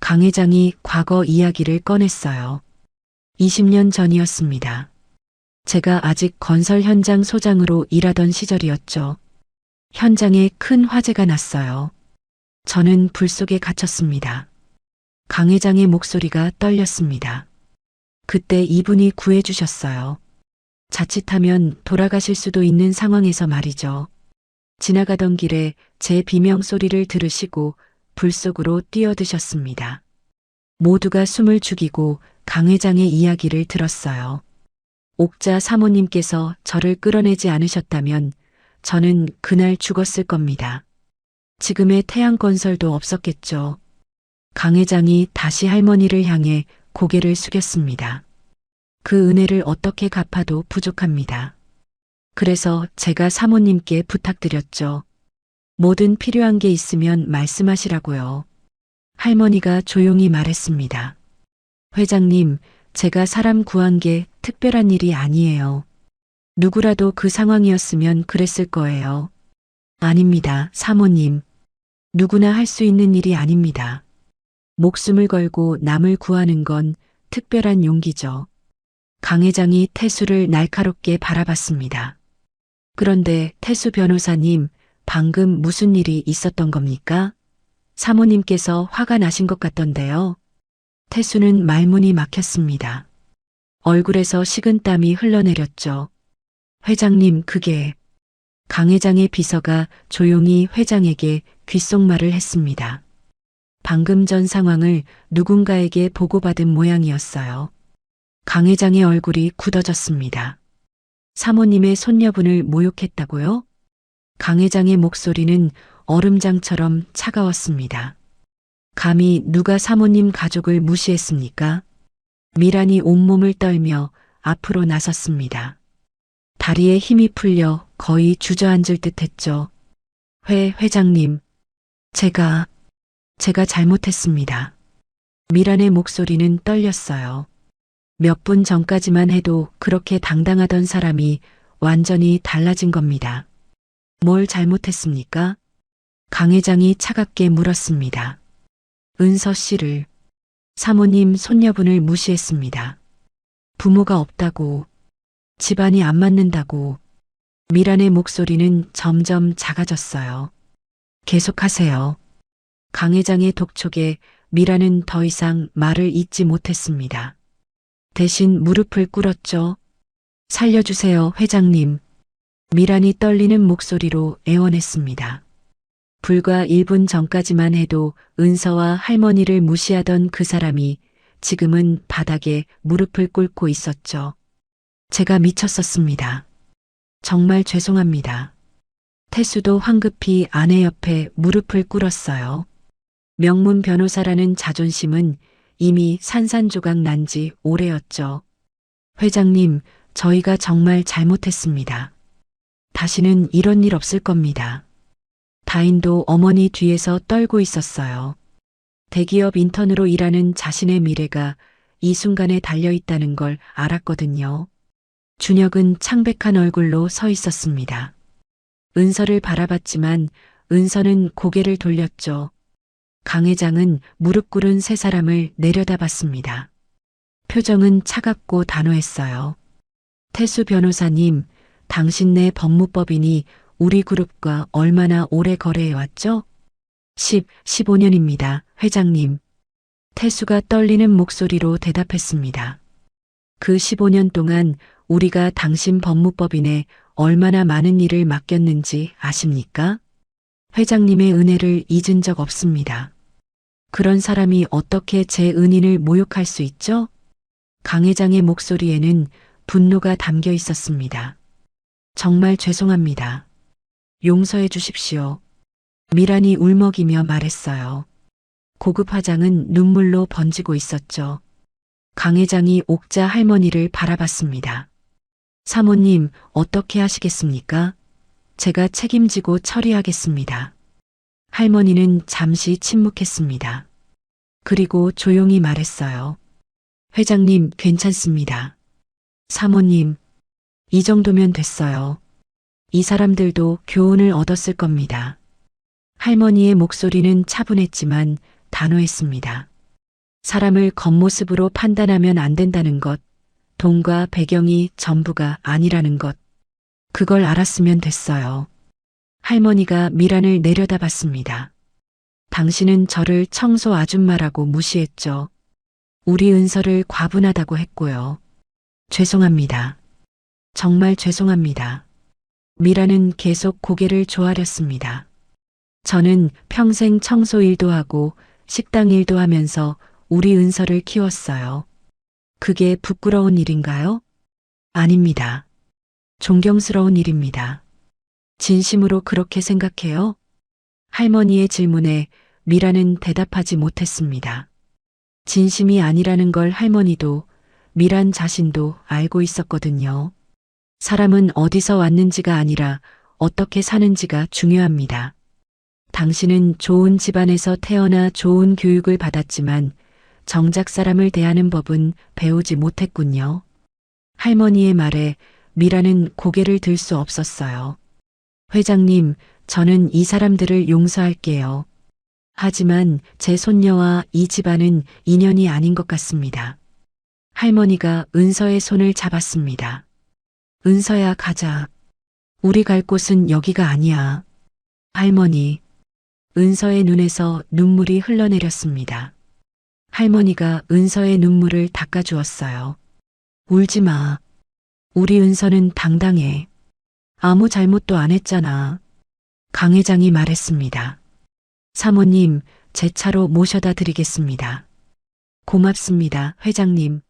강 회장이 과거 이야기를 꺼냈어요. 20년 전이었습니다. 제가 아직 건설 현장 소장으로 일하던 시절이었죠. 현장에 큰 화재가 났어요. 저는 불 속에 갇혔습니다. 강 회장의 목소리가 떨렸습니다. 그때 이분이 구해주셨어요. 자칫하면 돌아가실 수도 있는 상황에서 말이죠. 지나가던 길에 제 비명 소리를 들으시고 불 속으로 뛰어드셨습니다. 모두가 숨을 죽이고 강 회장의 이야기를 들었어요. 옥자 사모님께서 저를 끌어내지 않으셨다면 저는 그날 죽었을 겁니다. 지금의 태양건설도 없었겠죠. 강 회장이 다시 할머니를 향해 고개를 숙였습니다. 그 은혜를 어떻게 갚아도 부족합니다. 그래서 제가 사모님께 부탁드렸죠. 뭐든 필요한 게 있으면 말씀하시라고요. 할머니가 조용히 말했습니다. 회장님, 제가 사람 구한 게 특별한 일이 아니에요. 누구라도 그 상황이었으면 그랬을 거예요. 아닙니다, 사모님. 누구나 할 수 있는 일이 아닙니다. 목숨을 걸고 남을 구하는 건 특별한 용기죠. 강 회장이 태수를 날카롭게 바라봤습니다. 그런데 태수 변호사님, 방금 무슨 일이 있었던 겁니까? 사모님께서 화가 나신 것 같던데요. 태수는 말문이 막혔습니다. 얼굴에서 식은땀이 흘러내렸죠. 회장님, 그게. 강 회장의 비서가 조용히 회장에게 귓속말을 했습니다. 방금 전 상황을 누군가에게 보고받은 모양이었어요. 강 회장의 얼굴이 굳어졌습니다. 사모님의 손녀분을 모욕했다고요? 강 회장의 목소리는 얼음장처럼 차가웠습니다. 감히 누가 사모님 가족을 무시했습니까? 미란이 온몸을 떨며 앞으로 나섰습니다. 다리에 힘이 풀려 거의 주저앉을 듯 했죠. 회장님, 제가 잘못했습니다. 미란의 목소리는 떨렸어요. 몇 분 전까지만 해도 그렇게 당당하던 사람이 완전히 달라진 겁니다. 뭘 잘못했습니까? 강 회장이 차갑게 물었습니다. 은서 씨를, 사모님 손녀분을 무시했습니다. 부모가 없다고, 집안이 안 맞는다고, 미란의 목소리는 점점 작아졌어요. 계속하세요. 강 회장의 독촉에 미란은 더 이상 말을 잇지 못했습니다. 대신 무릎을 꿇었죠. 살려주세요, 회장님. 미란이 떨리는 목소리로 애원했습니다. 불과 1분 전까지만 해도 은서와 할머니를 무시하던 그 사람이 지금은 바닥에 무릎을 꿇고 있었죠. 제가 미쳤었습니다. 정말 죄송합니다. 태수도 황급히 아내 옆에 무릎을 꿇었어요. 명문 변호사라는 자존심은 이미 산산조각 난 지 오래였죠. 회장님, 저희가 정말 잘못했습니다. 다시는 이런 일 없을 겁니다. 다인도 어머니 뒤에서 떨고 있었어요. 대기업 인턴으로 일하는 자신의 미래가 이 순간에 달려있다는 걸 알았거든요. 준혁은 창백한 얼굴로 서 있었습니다. 은서를 바라봤지만 은서는 고개를 돌렸죠. 강 회장은 무릎 꿇은 세 사람을 내려다봤습니다. 표정은 차갑고 단호했어요. 태수 변호사님, 당신네 법무법인이 우리 그룹과 얼마나 오래 거래해왔죠? 15년입니다, 회장님. 태수가 떨리는 목소리로 대답했습니다. 그 15년 동안 우리가 당신 법무법인에 얼마나 많은 일을 맡겼는지 아십니까? 회장님의 은혜를 잊은 적 없습니다. 그런 사람이 어떻게 제 은인을 모욕할 수 있죠? 강 회장의 목소리에는 분노가 담겨 있었습니다. 정말 죄송합니다. 용서해 주십시오. 미란이 울먹이며 말했어요. 고급 화장은 눈물로 번지고 있었죠. 강 회장이 옥자 할머니를 바라봤습니다. 사모님, 어떻게 하시겠습니까? 제가 책임지고 처리하겠습니다. 할머니는 잠시 침묵했습니다. 그리고 조용히 말했어요. 회장님, 괜찮습니다. 사모님, 이 정도면 됐어요. 이 사람들도 교훈을 얻었을 겁니다. 할머니의 목소리는 차분했지만 단호했습니다. 사람을 겉모습으로 판단하면 안 된다는 것, 돈과 배경이 전부가 아니라는 것, 그걸 알았으면 됐어요. 할머니가 미란을 내려다봤습니다. 당신은 저를 청소 아줌마라고 무시했죠. 우리 은서를 과분하다고 했고요. 죄송합니다. 정말 죄송합니다. 미란은 계속 고개를 조아렸습니다. 저는 평생 청소 일도 하고 식당 일도 하면서 우리 은서를 키웠어요. 그게 부끄러운 일인가요? 아닙니다. 존경스러운 일입니다. 진심으로 그렇게 생각해요? 할머니의 질문에 미란은 대답하지 못했습니다. 진심이 아니라는 걸 할머니도 미란 자신도 알고 있었거든요. 사람은 어디서 왔는지가 아니라 어떻게 사는지가 중요합니다. 당신은 좋은 집안에서 태어나 좋은 교육을 받았지만 정작 사람을 대하는 법은 배우지 못했군요. 할머니의 말에 미라는 고개를 들 수 없었어요. 회장님, 저는 이 사람들을 용서할게요. 하지만 제 손녀와 이 집안은 인연이 아닌 것 같습니다. 할머니가 은서의 손을 잡았습니다. 은서야, 가자. 우리 갈 곳은 여기가 아니야. 할머니. 은서의 눈에서 눈물이 흘러내렸습니다. 할머니가 은서의 눈물을 닦아주었어요. 울지 마. 우리 은서는 당당해. 아무 잘못도 안 했잖아. 강 회장이 말했습니다. 사모님, 제 차로 모셔다 드리겠습니다. 고맙습니다, 회장님.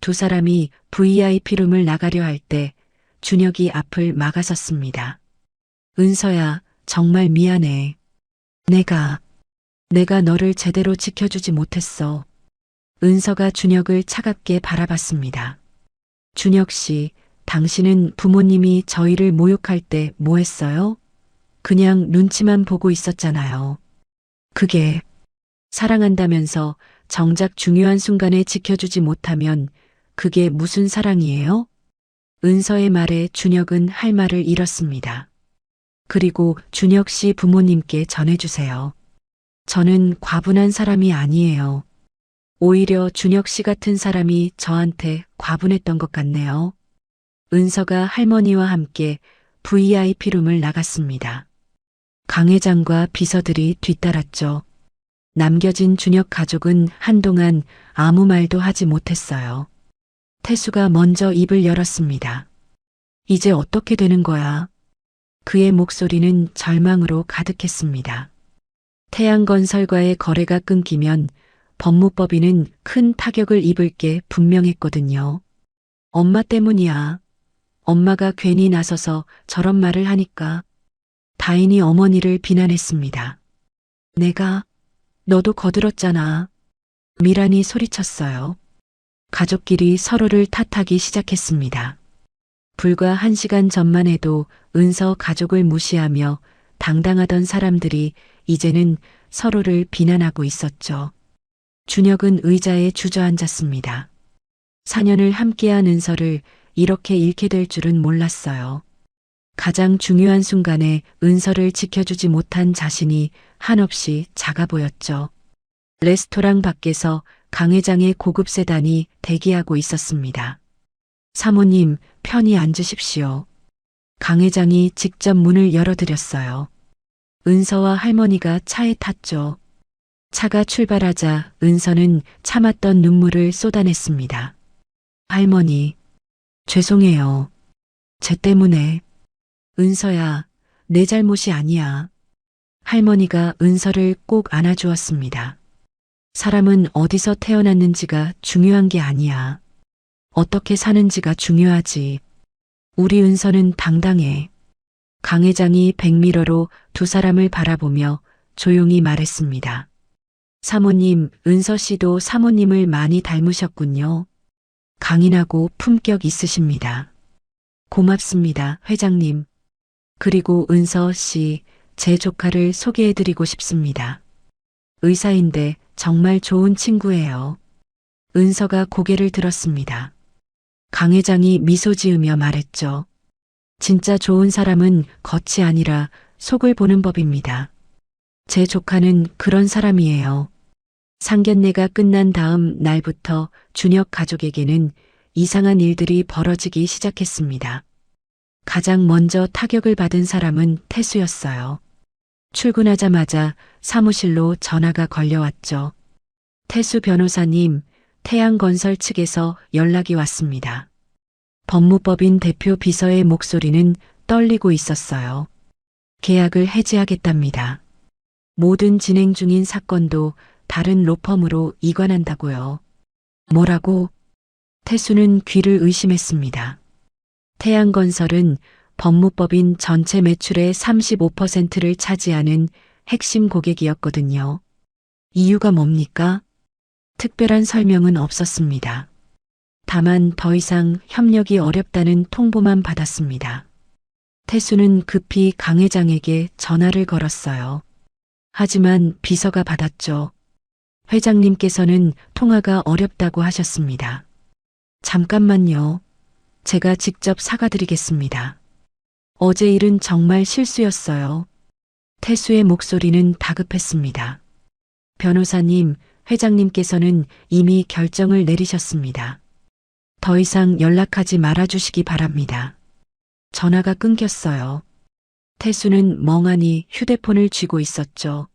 두 사람이 VIP룸을 나가려 할 때 준혁이 앞을 막아섰습니다. 은서야, 정말 미안해. 내가 너를 제대로 지켜주지 못했어. 은서가 준혁을 차갑게 바라봤습니다. 준혁 씨, 당신은 부모님이 저희를 모욕할 때 뭐 했어요? 그냥 눈치만 보고 있었잖아요. 그게 사랑한다면서 정작 중요한 순간에 지켜주지 못하면 그게 무슨 사랑이에요? 은서의 말에 준혁은 할 말을 잃었습니다. 그리고 준혁 씨 부모님께 전해주세요. 저는 과분한 사람이 아니에요. 오히려 준혁 씨 같은 사람이 저한테 과분했던 것 같네요. 은서가 할머니와 함께 VIP룸을 나갔습니다. 강 회장과 비서들이 뒤따랐죠. 남겨진 준혁 가족은 한동안 아무 말도 하지 못했어요. 태수가 먼저 입을 열었습니다. 이제 어떻게 되는 거야? 그의 목소리는 절망으로 가득했습니다. 태양건설과의 거래가 끊기면 법무법인은 큰 타격을 입을 게 분명했거든요. 엄마 때문이야. 엄마가 괜히 나서서 저런 말을 하니까. 다인이 어머니를 비난했습니다. 너도 거들었잖아. 미란이 소리쳤어요. 가족끼리 서로를 탓하기 시작했습니다. 불과 1시간 전만 해도 은서 가족을 무시하며 당당하던 사람들이 이제는 서로를 비난하고 있었죠. 준혁은 의자에 주저앉았습니다. 4년을 함께한 은서를 이렇게 잃게 될 줄은 몰랐어요. 가장 중요한 순간에 은서를 지켜주지 못한 자신이 한없이 작아 보였죠. 레스토랑 밖에서 강 회장의 고급 세단이 대기하고 있었습니다. 사모님, 편히 앉으십시오. 강 회장이 직접 문을 열어드렸어요. 은서와 할머니가 차에 탔죠. 차가 출발하자 은서는 참았던 눈물을 쏟아냈습니다. 할머니, 죄송해요. 쟤 때문에. 은서야, 내 잘못이 아니야. 할머니가 은서를 꼭 안아주었습니다. 사람은 어디서 태어났는지가 중요한 게 아니야. 어떻게 사는지가 중요하지. 우리 은서는 당당해. 강 회장이 백미러로 두 사람을 바라보며 조용히 말했습니다. 사모님, 은서 씨도 사모님을 많이 닮으셨군요. 강인하고 품격 있으십니다. 고맙습니다, 회장님. 그리고 은서 씨, 제 조카를 소개해드리고 싶습니다. 의사인데 정말 좋은 친구예요. 은서가 고개를 들었습니다. 강 회장이 미소 지으며 말했죠. 진짜 좋은 사람은 겉이 아니라 속을 보는 법입니다. 제 조카는 그런 사람이에요. 상견례가 끝난 다음 날부터 준혁 가족에게는 이상한 일들이 벌어지기 시작했습니다. 가장 먼저 타격을 받은 사람은 태수였어요. 출근하자마자 사무실로 전화가 걸려왔죠. 태수 변호사님, 태양건설 측에서 연락이 왔습니다. 법무법인 대표 비서의 목소리는 떨리고 있었어요. 계약을 해지하겠답니다. 모든 진행 중인 사건도 다른 로펌으로 이관한다고요. 뭐라고? 태수는 귀를 의심했습니다. 태양건설은 법무법인 전체 매출의 35%를 차지하는 핵심 고객이었거든요. 이유가 뭡니까? 특별한 설명은 없었습니다. 다만 더 이상 협력이 어렵다는 통보만 받았습니다. 태수는 급히 강 회장에게 전화를 걸었어요. 하지만 비서가 받았죠. 회장님께서는 통화가 어렵다고 하셨습니다. 잠깐만요. 제가 직접 사과드리겠습니다. 어제 일은 정말 실수였어요. 태수의 목소리는 다급했습니다. 변호사님, 회장님께서는 이미 결정을 내리셨습니다. 더 이상 연락하지 말아주시기 바랍니다. 전화가 끊겼어요. 태수는 멍하니 휴대폰을 쥐고 있었죠.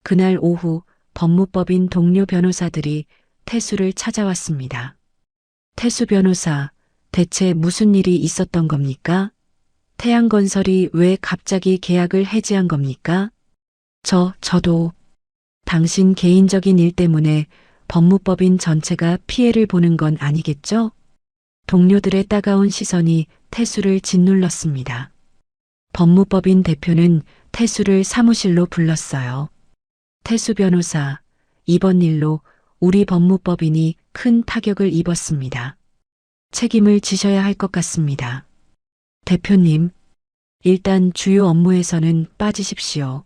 그날 오후 법무법인 동료 변호사들이 태수를 찾아왔습니다. 태수 변호사, 대체 무슨 일이 있었던 겁니까? 태양건설이 왜 갑자기 계약을 해지한 겁니까? 저도 당신 개인적인 일 때문에 법무법인 전체가 피해를 보는 건 아니겠죠? 동료들의 따가운 시선이 태수를 짓눌렀습니다. 법무법인 대표는 태수를 사무실로 불렀어요. 태수 변호사, 이번 일로 우리 법무법인이 큰 타격을 입었습니다. 책임을 지셔야 할 것 같습니다. 대표님, 일단 주요 업무에서는 빠지십시오.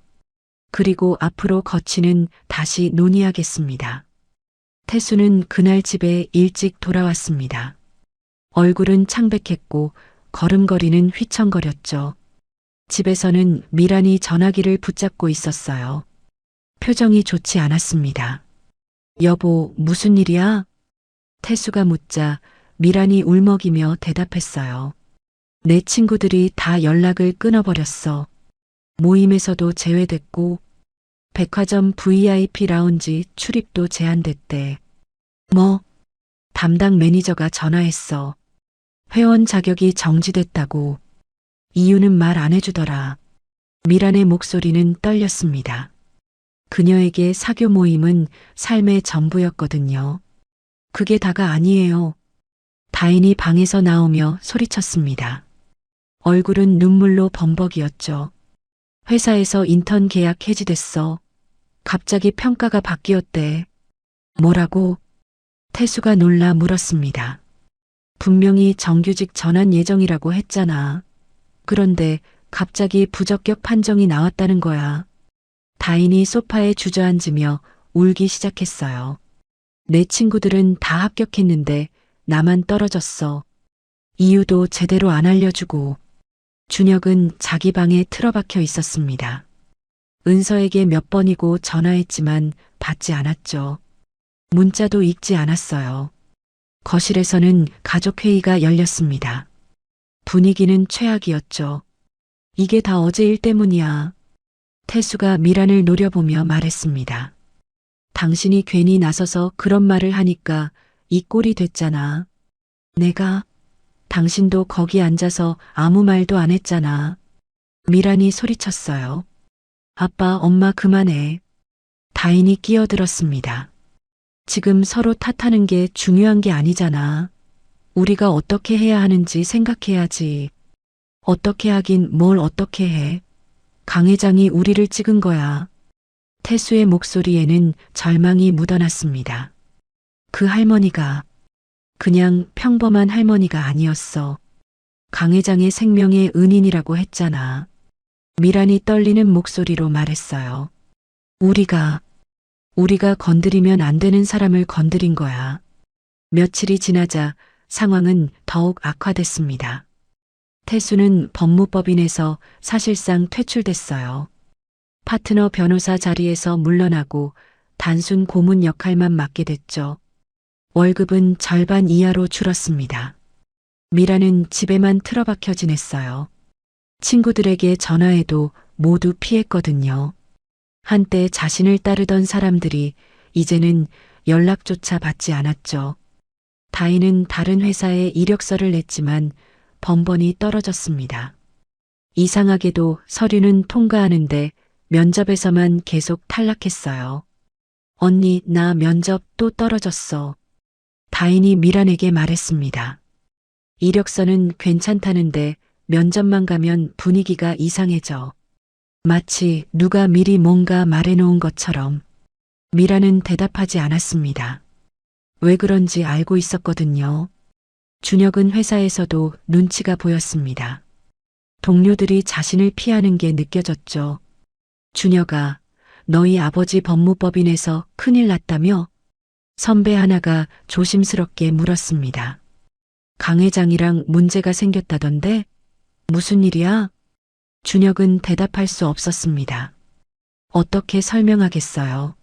그리고 앞으로 거치는 다시 논의하겠습니다. 태수는 그날 집에 일찍 돌아왔습니다. 얼굴은 창백했고 걸음걸이는 휘청거렸죠. 집에서는 미란이 전화기를 붙잡고 있었어요. 표정이 좋지 않았습니다. 여보, 무슨 일이야? 태수가 묻자 미란이 울먹이며 대답했어요. 내 친구들이 다 연락을 끊어버렸어. 모임에서도 제외됐고, 백화점 VIP 라운지 출입도 제한됐대. 뭐? 담당 매니저가 전화했어. 회원 자격이 정지됐다고. 이유는 말 안 해주더라. 미란의 목소리는 떨렸습니다. 그녀에게 사교 모임은 삶의 전부였거든요. 그게 다가 아니에요. 다인이 방에서 나오며 소리쳤습니다. 얼굴은 눈물로 범벅이었죠. 회사에서 인턴 계약 해지됐어. 갑자기 평가가 바뀌었대. 뭐라고? 태수가 놀라 물었습니다. 분명히 정규직 전환 예정이라고 했잖아. 그런데 갑자기 부적격 판정이 나왔다는 거야. 다인이 소파에 주저앉으며 울기 시작했어요. 내 친구들은 다 합격했는데 나만 떨어졌어. 이유도 제대로 안 알려주고. 준혁은 자기 방에 틀어박혀 있었습니다. 은서에게 몇 번이고 전화했지만 받지 않았죠. 문자도 읽지 않았어요. 거실에서는 가족회의가 열렸습니다. 분위기는 최악이었죠. 이게 다 어제 일 때문이야. 태수가 미란을 노려보며 말했습니다. 당신이 괜히 나서서 그런 말을 하니까 이 꼴이 됐잖아. 내가? 당신도 거기 앉아서 아무 말도 안 했잖아. 미란이 소리쳤어요. 아빠, 엄마 그만해. 다인이 끼어들었습니다. 지금 서로 탓하는 게 중요한 게 아니잖아. 우리가 어떻게 해야 하는지 생각해야지. 어떻게 하긴 뭘 어떻게 해. 강 회장이 우리를 찍은 거야. 태수의 목소리에는 절망이 묻어났습니다. 그 할머니가 그냥 평범한 할머니가 아니었어. 강 회장의 생명의 은인이라고 했잖아. 미란이 떨리는 목소리로 말했어요. 우리가 건드리면 안 되는 사람을 건드린 거야. 며칠이 지나자 상황은 더욱 악화됐습니다. 태수는 법무법인에서 사실상 퇴출됐어요. 파트너 변호사 자리에서 물러나고 단순 고문 역할만 맡게 됐죠. 월급은 절반 이하로 줄었습니다. 미라는 집에만 틀어박혀 지냈어요. 친구들에게 전화해도 모두 피했거든요. 한때 자신을 따르던 사람들이 이제는 연락조차 받지 않았죠. 다인은 다른 회사에 이력서를 냈지만 번번이 떨어졌습니다. 이상하게도 서류는 통과하는데 면접에서만 계속 탈락했어요. 언니, 나 면접 또 떨어졌어. 다인이 미란에게 말했습니다. 이력서는 괜찮다는데 면접만 가면 분위기가 이상해져. 마치 누가 미리 뭔가 말해놓은 것처럼. 미란은 대답하지 않았습니다. 왜 그런지 알고 있었거든요. 준혁은 회사에서도 눈치가 보였습니다. 동료들이 자신을 피하는 게 느껴졌죠. 준혁아, 너희 아버지 법무법인에서 큰일 났다며? 선배 하나가 조심스럽게 물었습니다. 강 회장이랑 문제가 생겼다던데? 무슨 일이야? 준혁은 대답할 수 없었습니다. 어떻게 설명하겠어요?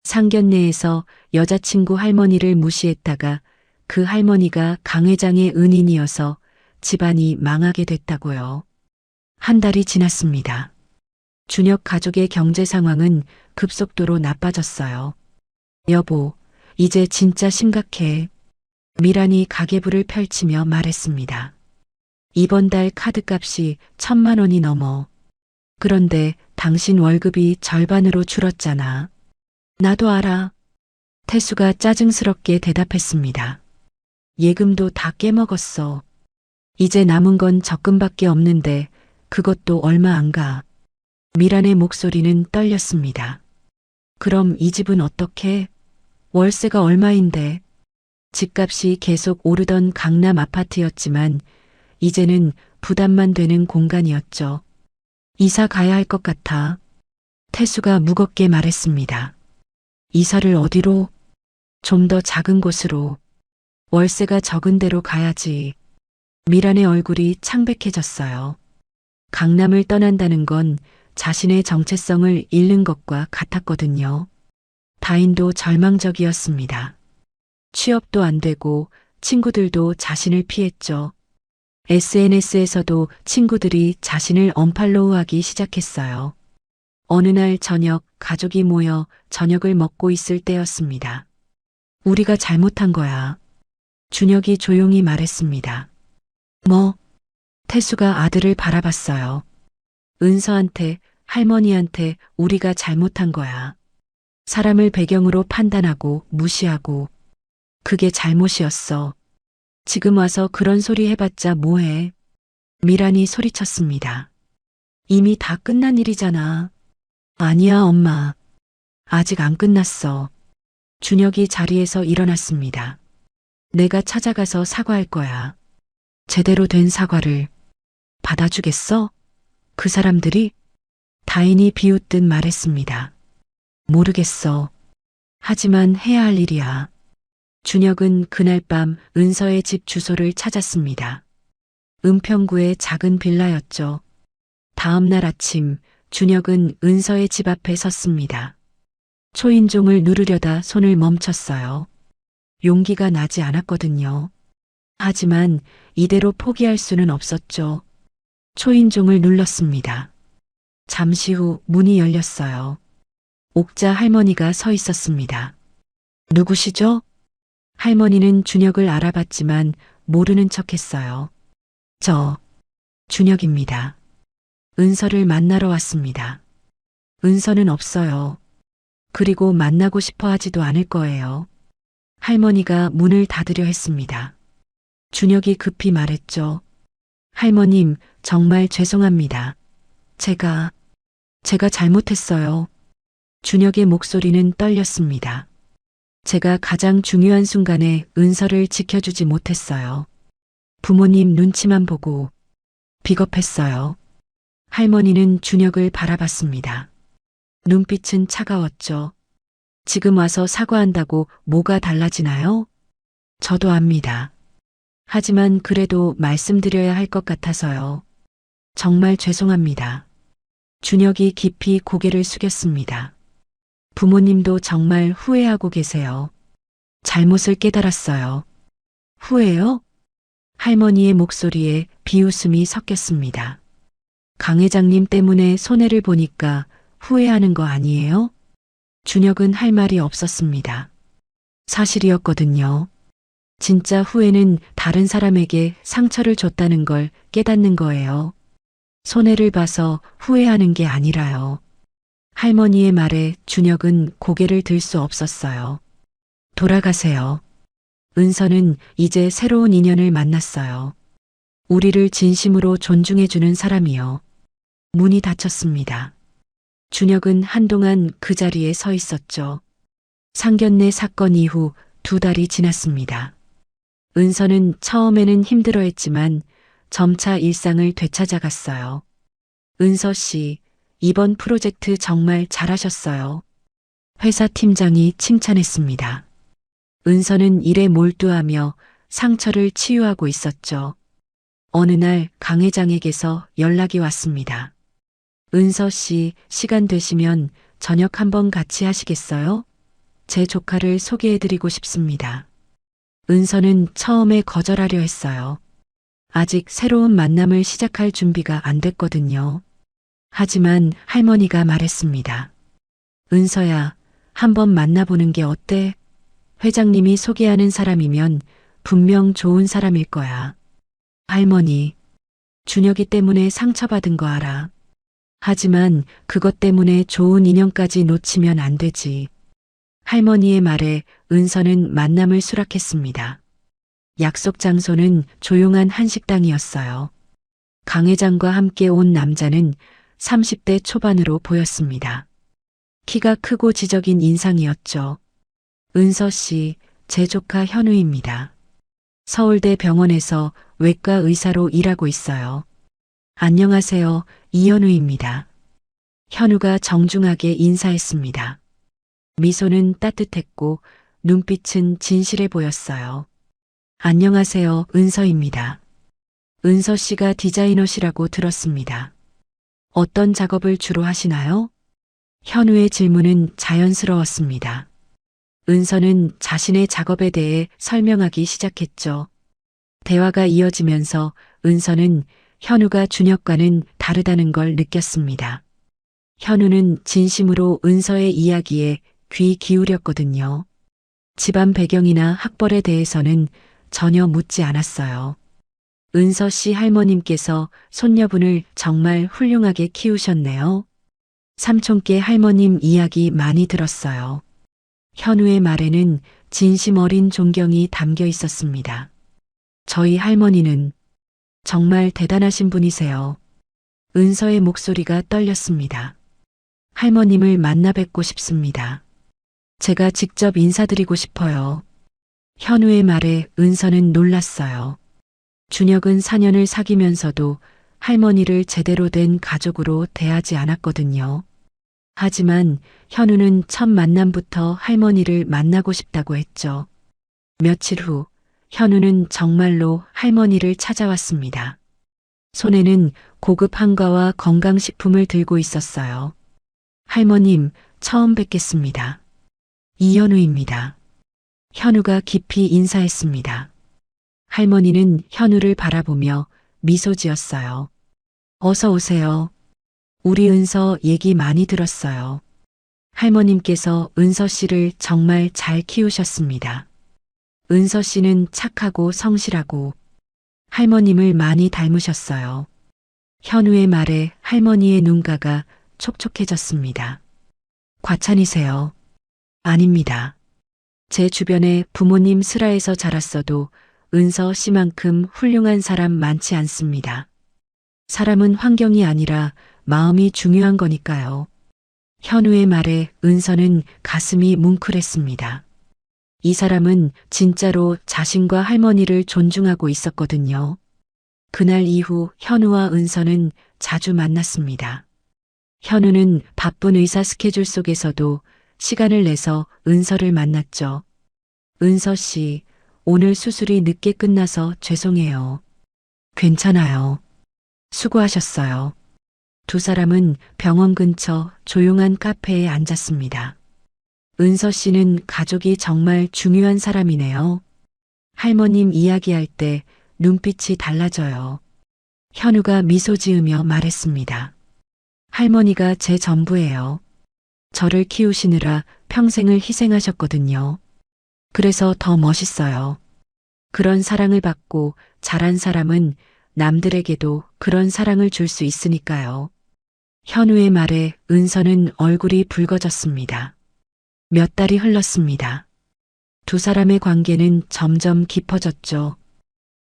상견례에서 여자친구 할머니를 무시했다가 그 할머니가 강 회장의 은인이어서 집안이 망하게 됐다고요. 한 달이 지났습니다. 준혁 가족의 경제 상황은 급속도로 나빠졌어요. 여보, 이제 진짜 심각해. 미란이 가계부를 펼치며 말했습니다. 이번 달 카드값이 1,000만 원이 넘어. 그런데 당신 월급이 절반으로 줄었잖아. 나도 알아. 태수가 짜증스럽게 대답했습니다. 예금도 다 깨먹었어. 이제 남은 건 적금밖에 없는데 그것도 얼마 안 가. 미란의 목소리는 떨렸습니다. 그럼 이 집은 어떻게? 월세가 얼마인데? 집값이 계속 오르던 강남 아파트였지만 이제는 부담만 되는 공간이었죠. 이사 가야 할 것 같아. 태수가 무겁게 말했습니다. 이사를 어디로? 좀 더 작은 곳으로. 월세가 적은 데로 가야지. 미란의 얼굴이 창백해졌어요. 강남을 떠난다는 건 자신의 정체성을 잃는 것과 같았거든요. 다인도 절망적이었습니다. 취업도 안 되고 친구들도 자신을 피했죠. SNS에서도 친구들이 자신을 언팔로우하기 시작했어요. 어느 날 저녁 가족이 모여 저녁을 먹고 있을 때였습니다. 우리가 잘못한 거야. 준혁이 조용히 말했습니다. 뭐? 태수가 아들을 바라봤어요. 은서한테, 할머니한테 우리가 잘못한 거야. 사람을 배경으로 판단하고 무시하고 그게 잘못이었어. 지금 와서 그런 소리 해봤자 뭐해. 미란이 소리쳤습니다. 이미 다 끝난 일이잖아. 아니야, 엄마. 아직 안 끝났어. 준혁이 자리에서 일어났습니다. 내가 찾아가서 사과할 거야. 제대로 된 사과를 받아주겠어? 그 사람들이? 다인이 비웃듯 말했습니다. 모르겠어. 하지만 해야 할 일이야. 준혁은 그날 밤 은서의 집 주소를 찾았습니다. 은평구의 작은 빌라였죠. 다음 날 아침 준혁은 은서의 집 앞에 섰습니다. 초인종을 누르려다 손을 멈췄어요. 용기가 나지 않았거든요. 하지만 이대로 포기할 수는 없었죠. 초인종을 눌렀습니다. 잠시 후 문이 열렸어요. 옥자 할머니가 서 있었습니다. 누구시죠? 할머니는 준혁을 알아봤지만 모르는 척했어요. 저 준혁입니다. 은서를 만나러 왔습니다. 은서는 없어요. 그리고 만나고 싶어 하지도 않을 거예요. 할머니가 문을 닫으려 했습니다. 준혁이 급히 말했죠. 할머님, 정말 죄송합니다. 제가 잘못했어요. 준혁의 목소리는 떨렸습니다. 제가 가장 중요한 순간에 은서를 지켜주지 못했어요. 부모님 눈치만 보고 비겁했어요. 할머니는 준혁을 바라봤습니다. 눈빛은 차가웠죠. 지금 와서 사과한다고 뭐가 달라지나요? 저도 압니다. 하지만 그래도 말씀드려야 할 것 같아서요. 정말 죄송합니다. 준혁이 깊이 고개를 숙였습니다. 부모님도 정말 후회하고 계세요. 잘못을 깨달았어요. 후회요? 할머니의 목소리에 비웃음이 섞였습니다. 강 회장님 때문에 손해를 보니까 후회하는 거 아니에요? 준혁은 할 말이 없었습니다. 사실이었거든요. 진짜 후회는 다른 사람에게 상처를 줬다는 걸 깨닫는 거예요. 손해를 봐서 후회하는 게 아니라요. 할머니의 말에 준혁은 고개를 들 수 없었어요. 돌아가세요. 은서는 이제 새로운 인연을 만났어요. 우리를 진심으로 존중해주는 사람이요. 문이 닫혔습니다. 준혁은 한동안 그 자리에 서 있었죠. 상견례 사건 이후 2달이 지났습니다. 은서는 처음에는 힘들어했지만 점차 일상을 되찾아갔어요. 은서 씨, 이번 프로젝트 정말 잘하셨어요. 회사 팀장이 칭찬했습니다. 은서는 일에 몰두하며 상처를 치유하고 있었죠. 어느 날 강 회장에게서 연락이 왔습니다. 은서 씨, 시간 되시면 저녁 한번 같이 하시겠어요? 제 조카를 소개해드리고 싶습니다. 은서는 처음에 거절하려 했어요. 아직 새로운 만남을 시작할 준비가 안 됐거든요. 하지만 할머니가 말했습니다. 은서야, 한번 만나보는 게 어때? 회장님이 소개하는 사람이면 분명 좋은 사람일 거야. 할머니, 준혁이 때문에 상처받은 거 알아. 하지만 그것 때문에 좋은 인연까지 놓치면 안 되지. 할머니의 말에 은서는 만남을 수락했습니다. 약속 장소는 조용한 한식당이었어요. 강 회장과 함께 온 남자는 30대 초반으로 보였습니다. 키가 크고 지적인 인상이었죠. 은서 씨, 제 조카 현우입니다. 서울대 병원에서 외과 의사로 일하고 있어요. 안녕하세요, 이현우입니다. 현우가 정중하게 인사했습니다. 미소는 따뜻했고 눈빛은 진실해 보였어요. 안녕하세요, 은서입니다. 은서 씨가 디자이너시라고 들었습니다. 어떤 작업을 주로 하시나요? 현우의 질문은 자연스러웠습니다. 은서는 자신의 작업에 대해 설명하기 시작했죠. 대화가 이어지면서 은서는 현우가 준혁과는 다르다는 걸 느꼈습니다. 현우는 진심으로 은서의 이야기에 귀 기울였거든요. 집안 배경이나 학벌에 대해서는 전혀 묻지 않았어요. 은서 씨 할머님께서 손녀분을 정말 훌륭하게 키우셨네요. 삼촌께 할머님 이야기 많이 들었어요. 현우의 말에는 진심 어린 존경이 담겨 있었습니다. 저희 할머니는 정말 대단하신 분이세요. 은서의 목소리가 떨렸습니다. 할머님을 만나 뵙고 싶습니다. 제가 직접 인사드리고 싶어요. 현우의 말에 은서는 놀랐어요. 준혁은 4년을 사귀면서도 할머니를 제대로 된 가족으로 대하지 않았거든요. 하지만 현우는 첫 만남부터 할머니를 만나고 싶다고 했죠. 며칠 후 현우는 정말로 할머니를 찾아왔습니다. 손에는 고급 한과와 건강식품을 들고 있었어요. 할머님, 처음 뵙겠습니다. 이현우입니다. 현우가 깊이 인사했습니다. 할머니는 현우를 바라보며 미소 지었어요. 어서 오세요. 우리 은서 얘기 많이 들었어요. 할머님께서 은서 씨를 정말 잘 키우셨습니다. 은서 씨는 착하고 성실하고 할머님을 많이 닮으셨어요. 현우의 말에 할머니의 눈가가 촉촉해졌습니다. 과찬이세요. 아닙니다. 제 주변에 부모님 슬하에서 자랐어도 은서 씨만큼 훌륭한 사람 많지 않습니다. 사람은 환경이 아니라 마음이 중요한 거니까요. 현우의 말에 은서는 가슴이 뭉클했습니다. 이 사람은 진짜로 자신과 할머니를 존중하고 있었거든요. 그날 이후 현우와 은서는 자주 만났습니다. 현우는 바쁜 의사 스케줄 속에서도 시간을 내서 은서를 만났죠. 은서 씨, 오늘 수술이 늦게 끝나서 죄송해요. 괜찮아요. 수고하셨어요. 두 사람은 병원 근처 조용한 카페에 앉았습니다. 은서 씨는 가족이 정말 중요한 사람이네요. 할머님 이야기할 때 눈빛이 달라져요. 현우가 미소 지으며 말했습니다. 할머니가 제 전부예요. 저를 키우시느라 평생을 희생하셨거든요. 그래서 더 멋있어요. 그런 사랑을 받고 자란 사람은 남들에게도 그런 사랑을 줄 수 있으니까요. 현우의 말에 은서는 얼굴이 붉어졌습니다. 몇 달이 흘렀습니다. 두 사람의 관계는 점점 깊어졌죠.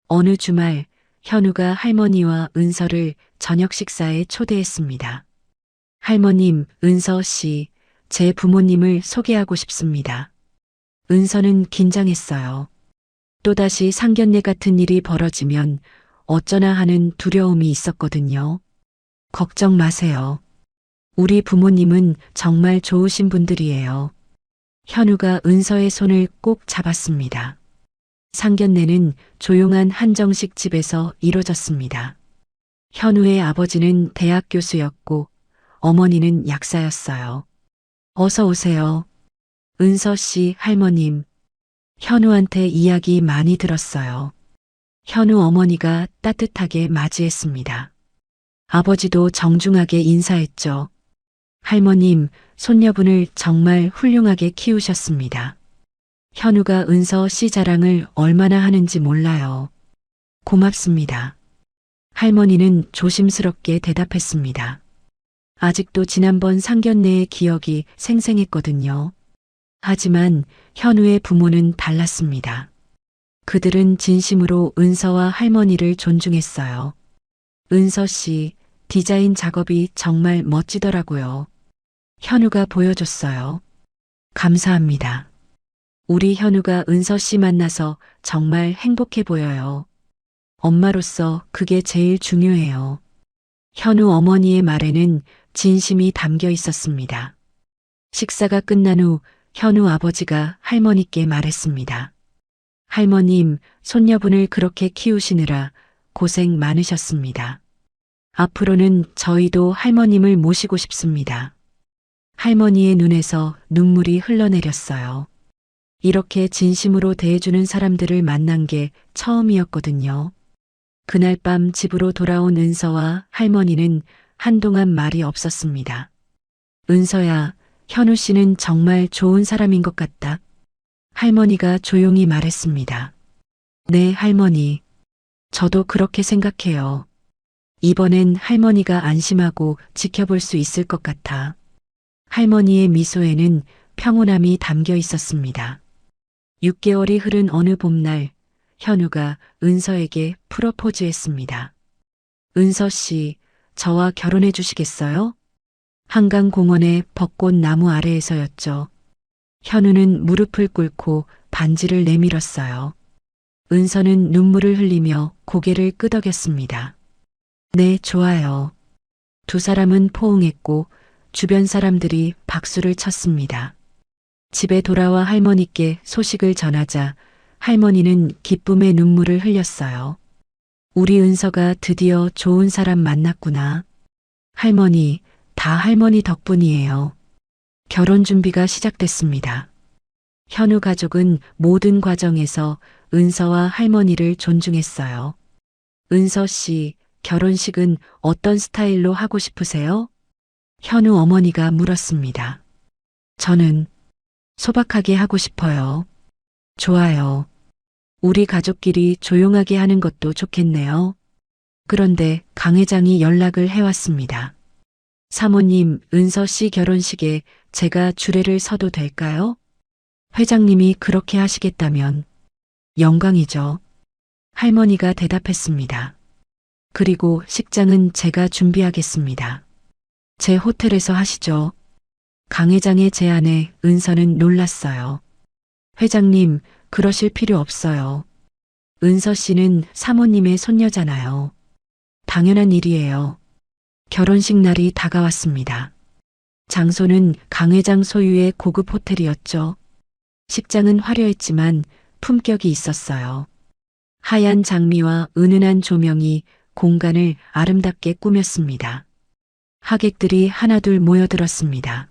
어느 주말 현우가 할머니와 은서를 저녁 식사에 초대했습니다. 할머님, 은서 씨, 제 부모님을 소개하고 싶습니다. 은서는 긴장했어요. 또다시 상견례 같은 일이 벌어지면 어쩌나 하는 두려움이 있었거든요. 걱정 마세요. 우리 부모님은 정말 좋으신 분들이에요. 현우가 은서의 손을 꼭 잡았습니다. 상견례는 조용한 한정식 집에서 이루어졌습니다. 현우의 아버지는 대학 교수였고 어머니는 약사였어요. 어서 오세요. 은서 씨 할머님. 현우한테 이야기 많이 들었어요. 현우 어머니가 따뜻하게 맞이했습니다. 아버지도 정중하게 인사했죠. 할머님, 손녀분을 정말 훌륭하게 키우셨습니다. 현우가 은서 씨 자랑을 얼마나 하는지 몰라요. 고맙습니다. 할머니는 조심스럽게 대답했습니다. 아직도 지난번 상견례의 기억이 생생했거든요. 하지만 현우의 부모는 달랐습니다. 그들은 진심으로 은서와 할머니를 존중했어요. 은서 씨, 디자인 작업이 정말 멋지더라고요. 현우가 보여줬어요. 감사합니다. 우리 현우가 은서 씨 만나서 정말 행복해 보여요. 엄마로서 그게 제일 중요해요. 현우 어머니의 말에는 진심이 담겨 있었습니다. 식사가 끝난 후 현우 아버지가 할머니께 말했습니다. 할머님, 손녀분을 그렇게 키우시느라 고생 많으셨습니다. 앞으로는 저희도 할머님을 모시고 싶습니다. 할머니의 눈에서 눈물이 흘러내렸어요. 이렇게 진심으로 대해주는 사람들을 만난 게 처음이었거든요. 그날 밤 집으로 돌아온 은서와 할머니는 한동안 말이 없었습니다. 은서야, 현우 씨는 정말 좋은 사람인 것 같다. 할머니가 조용히 말했습니다. 네, 할머니. 저도 그렇게 생각해요. 이번엔 할머니가 안심하고 지켜볼 수 있을 것 같아. 할머니의 미소에는 평온함이 담겨 있었습니다. 6개월이 흐른 어느 봄날, 현우가 은서에게 프로포즈했습니다. 은서 씨, 저와 결혼해 주시겠어요? 한강공원의 벚꽃 나무 아래에서였죠. 현우는 무릎을 꿇고 반지를 내밀었어요. 은서는 눈물을 흘리며 고개를 끄덕였습니다. 네, 좋아요. 두 사람은 포옹했고 주변 사람들이 박수를 쳤습니다. 집에 돌아와 할머니께 소식을 전하자 할머니는 기쁨의 눈물을 흘렸어요. 우리 은서가 드디어 좋은 사람 만났구나. 할머니, 다 할머니 덕분이에요. 결혼 준비가 시작됐습니다. 현우 가족은 모든 과정에서 은서와 할머니를 존중했어요. 은서 씨, 결혼식은 어떤 스타일로 하고 싶으세요? 현우 어머니가 물었습니다. 저는 소박하게 하고 싶어요. 좋아요. 우리 가족끼리 조용하게 하는 것도 좋겠네요. 그런데 강 회장이 연락을 해왔습니다. 사모님, 은서 씨 결혼식에 제가 주례를 서도 될까요? 회장님이 그렇게 하시겠다면 영광이죠. 할머니가 대답했습니다. 그리고 식장은 제가 준비하겠습니다. 제 호텔에서 하시죠. 강 회장의 제안에 은서는 놀랐어요. 회장님, 그러실 필요 없어요. 은서 씨는 사모님의 손녀잖아요. 당연한 일이에요. 결혼식 날이 다가왔습니다. 장소는 강 회장 소유의 고급 호텔이었죠. 식장은 화려했지만 품격이 있었어요. 하얀 장미와 은은한 조명이 공간을 아름답게 꾸몄습니다. 하객들이 하나둘 모여들었습니다.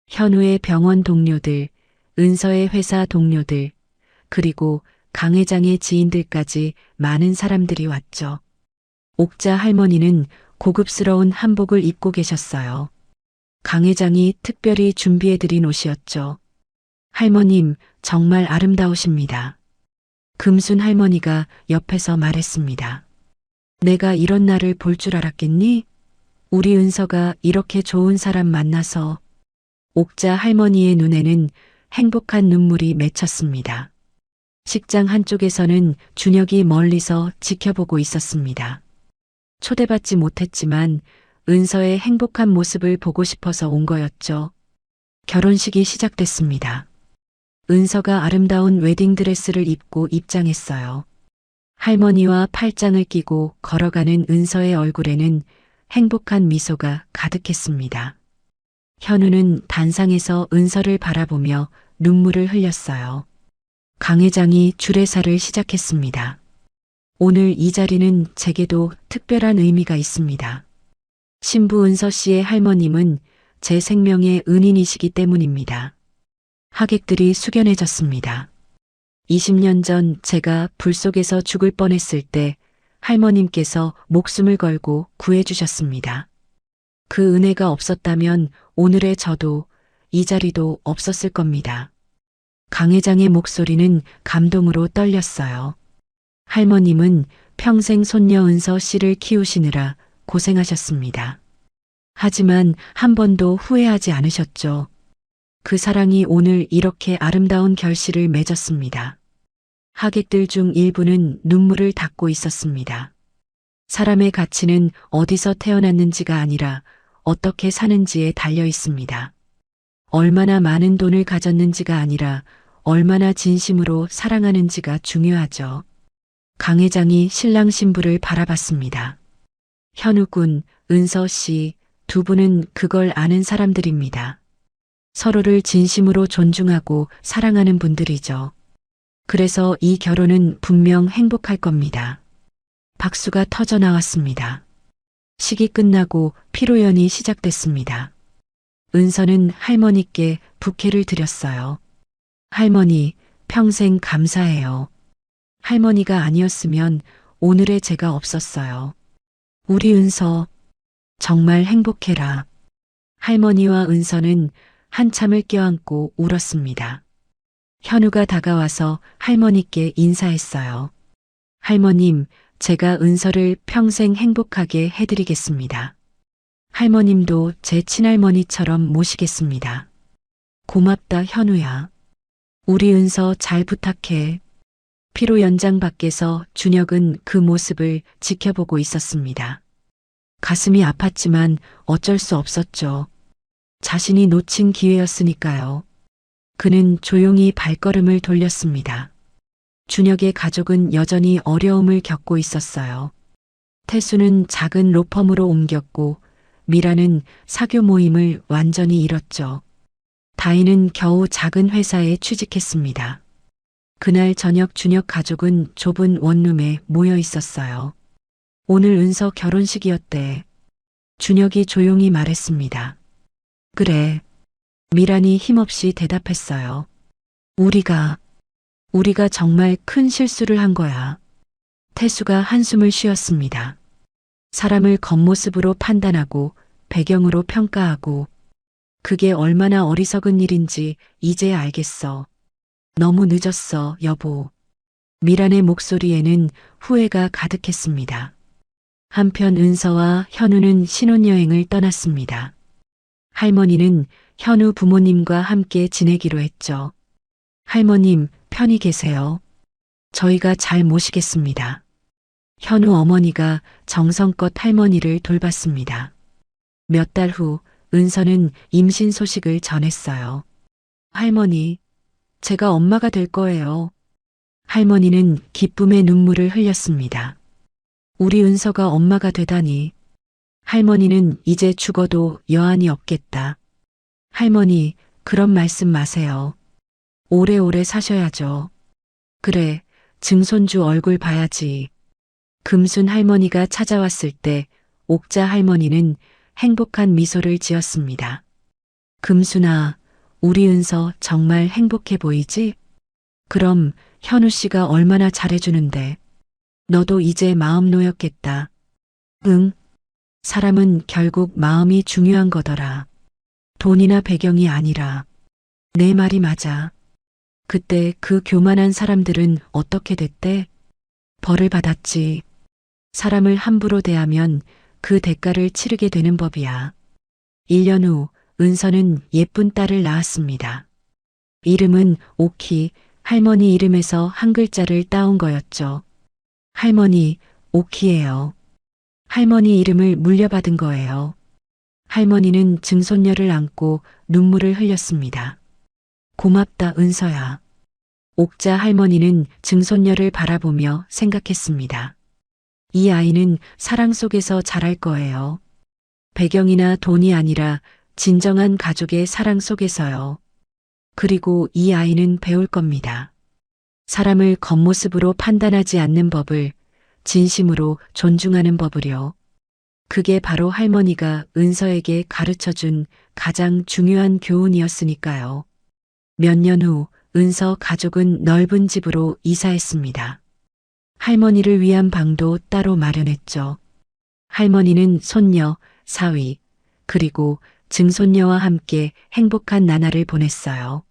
현우의 병원 동료들, 은서의 회사 동료들, 그리고 강 회장의 지인들까지 많은 사람들이 왔죠. 옥자 할머니는 고급스러운 한복을 입고 계셨어요. 강 회장이 특별히 준비해드린 옷이었죠. 할머님, 정말 아름다우십니다. 금순 할머니가 옆에서 말했습니다. 내가 이런 날을 볼 줄 알았겠니? 우리 은서가 이렇게 좋은 사람 만나서. 옥자 할머니의 눈에는 행복한 눈물이 맺혔습니다. 식장 한쪽에서는 준혁이 멀리서 지켜보고 있었습니다. 초대받지 못했지만 은서의 행복한 모습을 보고 싶어서 온 거였죠. 결혼식이 시작됐습니다. 은서가 아름다운 웨딩드레스를 입고 입장했어요. 할머니와 팔짱을 끼고 걸어가는 은서의 얼굴에는 행복한 미소가 가득했습니다. 현우는 단상에서 은서를 바라보며 눈물을 흘렸어요. 강 회장이 주례사를 시작했습니다. 오늘 이 자리는 제게도 특별한 의미가 있습니다. 신부 은서 씨의 할머님은 제 생명의 은인이시기 때문입니다. 하객들이 숙연해졌습니다. 20년 전 제가 불 속에서 죽을 뻔했을 때 할머님께서 목숨을 걸고 구해주셨습니다. 그 은혜가 없었다면 오늘의 저도 이 자리도 없었을 겁니다. 강 회장의 목소리는 감동으로 떨렸어요. 할머님은 평생 손녀 은서 씨를 키우시느라 고생하셨습니다. 하지만 한 번도 후회하지 않으셨죠. 그 사랑이 오늘 이렇게 아름다운 결실을 맺었습니다. 하객들 중 일부는 눈물을 닦고 있었습니다. 사람의 가치는 어디서 태어났는지가 아니라 어떻게 사는지에 달려 있습니다. 얼마나 많은 돈을 가졌는지가 아니라 얼마나 진심으로 사랑하는지가 중요하죠. 강 회장이 신랑 신부를 바라봤습니다. 현우 군, 은서 씨, 두 분은 그걸 아는 사람들입니다. 서로를 진심으로 존중하고 사랑하는 분들이죠. 그래서 이 결혼은 분명 행복할 겁니다. 박수가 터져 나왔습니다. 식이 끝나고 피로연이 시작됐습니다. 은서는 할머니께 부케를 드렸어요. 할머니, 평생 감사해요. 할머니가 아니었으면 오늘의 제가 없었어요. 우리 은서, 정말 행복해라. 할머니와 은서는 한참을 껴안고 울었습니다. 현우가 다가와서 할머니께 인사했어요. 할머님, 제가 은서를 평생 행복하게 해드리겠습니다. 할머님도 제 친할머니처럼 모시겠습니다. 고맙다, 현우야. 우리 은서 잘 부탁해. 피로 연장 밖에서 준혁은 그 모습을 지켜보고 있었습니다. 가슴이 아팠지만 어쩔 수 없었죠. 자신이 놓친 기회였으니까요. 그는 조용히 발걸음을 돌렸습니다. 준혁의 가족은 여전히 어려움을 겪고 있었어요. 태수는 작은 로펌으로 옮겼고 미라는 사교 모임을 완전히 잃었죠. 다희는 겨우 작은 회사에 취직했습니다. 그날 저녁 준혁 가족은 좁은 원룸에 모여 있었어요. 오늘 은서 결혼식이었대. 준혁이 조용히 말했습니다. 그래. 미란이 힘없이 대답했어요. 우리가 정말 큰 실수를 한 거야. 태수가 한숨을 쉬었습니다. 사람을 겉모습으로 판단하고 배경으로 평가하고 그게 얼마나 어리석은 일인지 이제 알겠어. 너무 늦었어, 여보. 미란의 목소리에는 후회가 가득했습니다. 한편 은서와 현우는 신혼여행을 떠났습니다. 할머니는 현우 부모님과 함께 지내기로 했죠. 할머님, 편히 계세요. 저희가 잘 모시겠습니다. 현우 어머니가 정성껏 할머니를 돌봤습니다. 몇 달 후 은서는 임신 소식을 전했어요. 할머니, 제가 엄마가 될 거예요. 할머니는 기쁨의 눈물을 흘렸습니다. 우리 은서가 엄마가 되다니. 할머니는 이제 죽어도 여한이 없겠다. 할머니, 그런 말씀 마세요. 오래오래 사셔야죠. 그래, 증손주 얼굴 봐야지. 금순 할머니가 찾아왔을 때 옥자 할머니는 행복한 미소를 지었습니다. 금순아, 우리 은서 정말 행복해 보이지? 그럼 현우 씨가 얼마나 잘해주는데. 너도 이제 마음 놓였겠다. 응. 사람은 결국 마음이 중요한 거더라. 돈이나 배경이 아니라. 내 말이 맞아. 그때 그 교만한 사람들은 어떻게 됐대? 벌을 받았지. 사람을 함부로 대하면 그 대가를 치르게 되는 법이야. 1년 후 은서는 예쁜 딸을 낳았습니다. 이름은 오키, 할머니 이름에서 한 글자를 따온 거였죠. 할머니, 오키예요. 할머니 이름을 물려받은 거예요. 할머니는 증손녀를 안고 눈물을 흘렸습니다. 고맙다, 은서야. 옥자 할머니는 증손녀를 바라보며 생각했습니다. 이 아이는 사랑 속에서 자랄 거예요. 배경이나 돈이 아니라 진정한 가족의 사랑 속에서요. 그리고 이 아이는 배울 겁니다. 사람을 겉모습으로 판단하지 않는 법을, 진심으로 존중하는 법을요. 그게 바로 할머니가 은서에게 가르쳐준 가장 중요한 교훈이었으니까요. 몇 년 후 은서 가족은 넓은 집으로 이사했습니다. 할머니를 위한 방도 따로 마련했죠. 할머니는 손녀, 사위, 그리고 증손녀와 함께 행복한 나날을 보냈어요.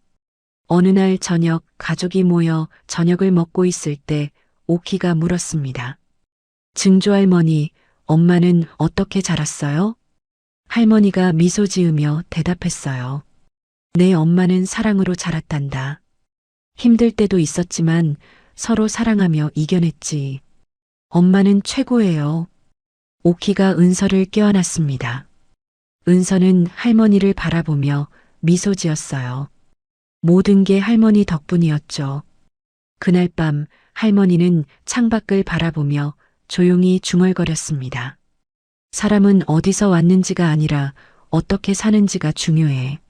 어느 날 저녁 가족이 모여 저녁을 먹고 있을 때 오키가 물었습니다. 증조할머니, 엄마는 어떻게 자랐어요? 할머니가 미소 지으며 대답했어요. 내 엄마는 사랑으로 자랐단다. 힘들 때도 있었지만 서로 사랑하며 이겨냈지. 엄마는 최고예요. 오키가 은서를 껴안았습니다. 은서는 할머니를 바라보며 미소 지었어요. 모든 게 할머니 덕분이었죠. 그날 밤 할머니는 창밖을 바라보며 조용히 중얼거렸습니다. 사람은 어디서 왔는지가 아니라 어떻게 사는지가 중요해.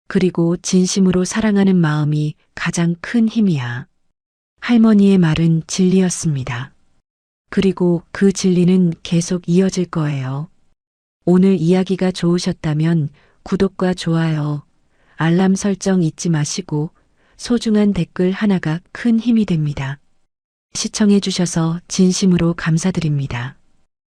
그리고 진심으로 사랑하는 마음이 가장 큰 힘이야. 할머니의 말은 진리였습니다. 그리고 그 진리는 계속 이어질 거예요. 오늘 이야기가 좋으셨다면 구독과 좋아요, 알람 설정 잊지 마시고 소중한 댓글 하나가 큰 힘이 됩니다. 시청해 주셔서 진심으로 감사드립니다.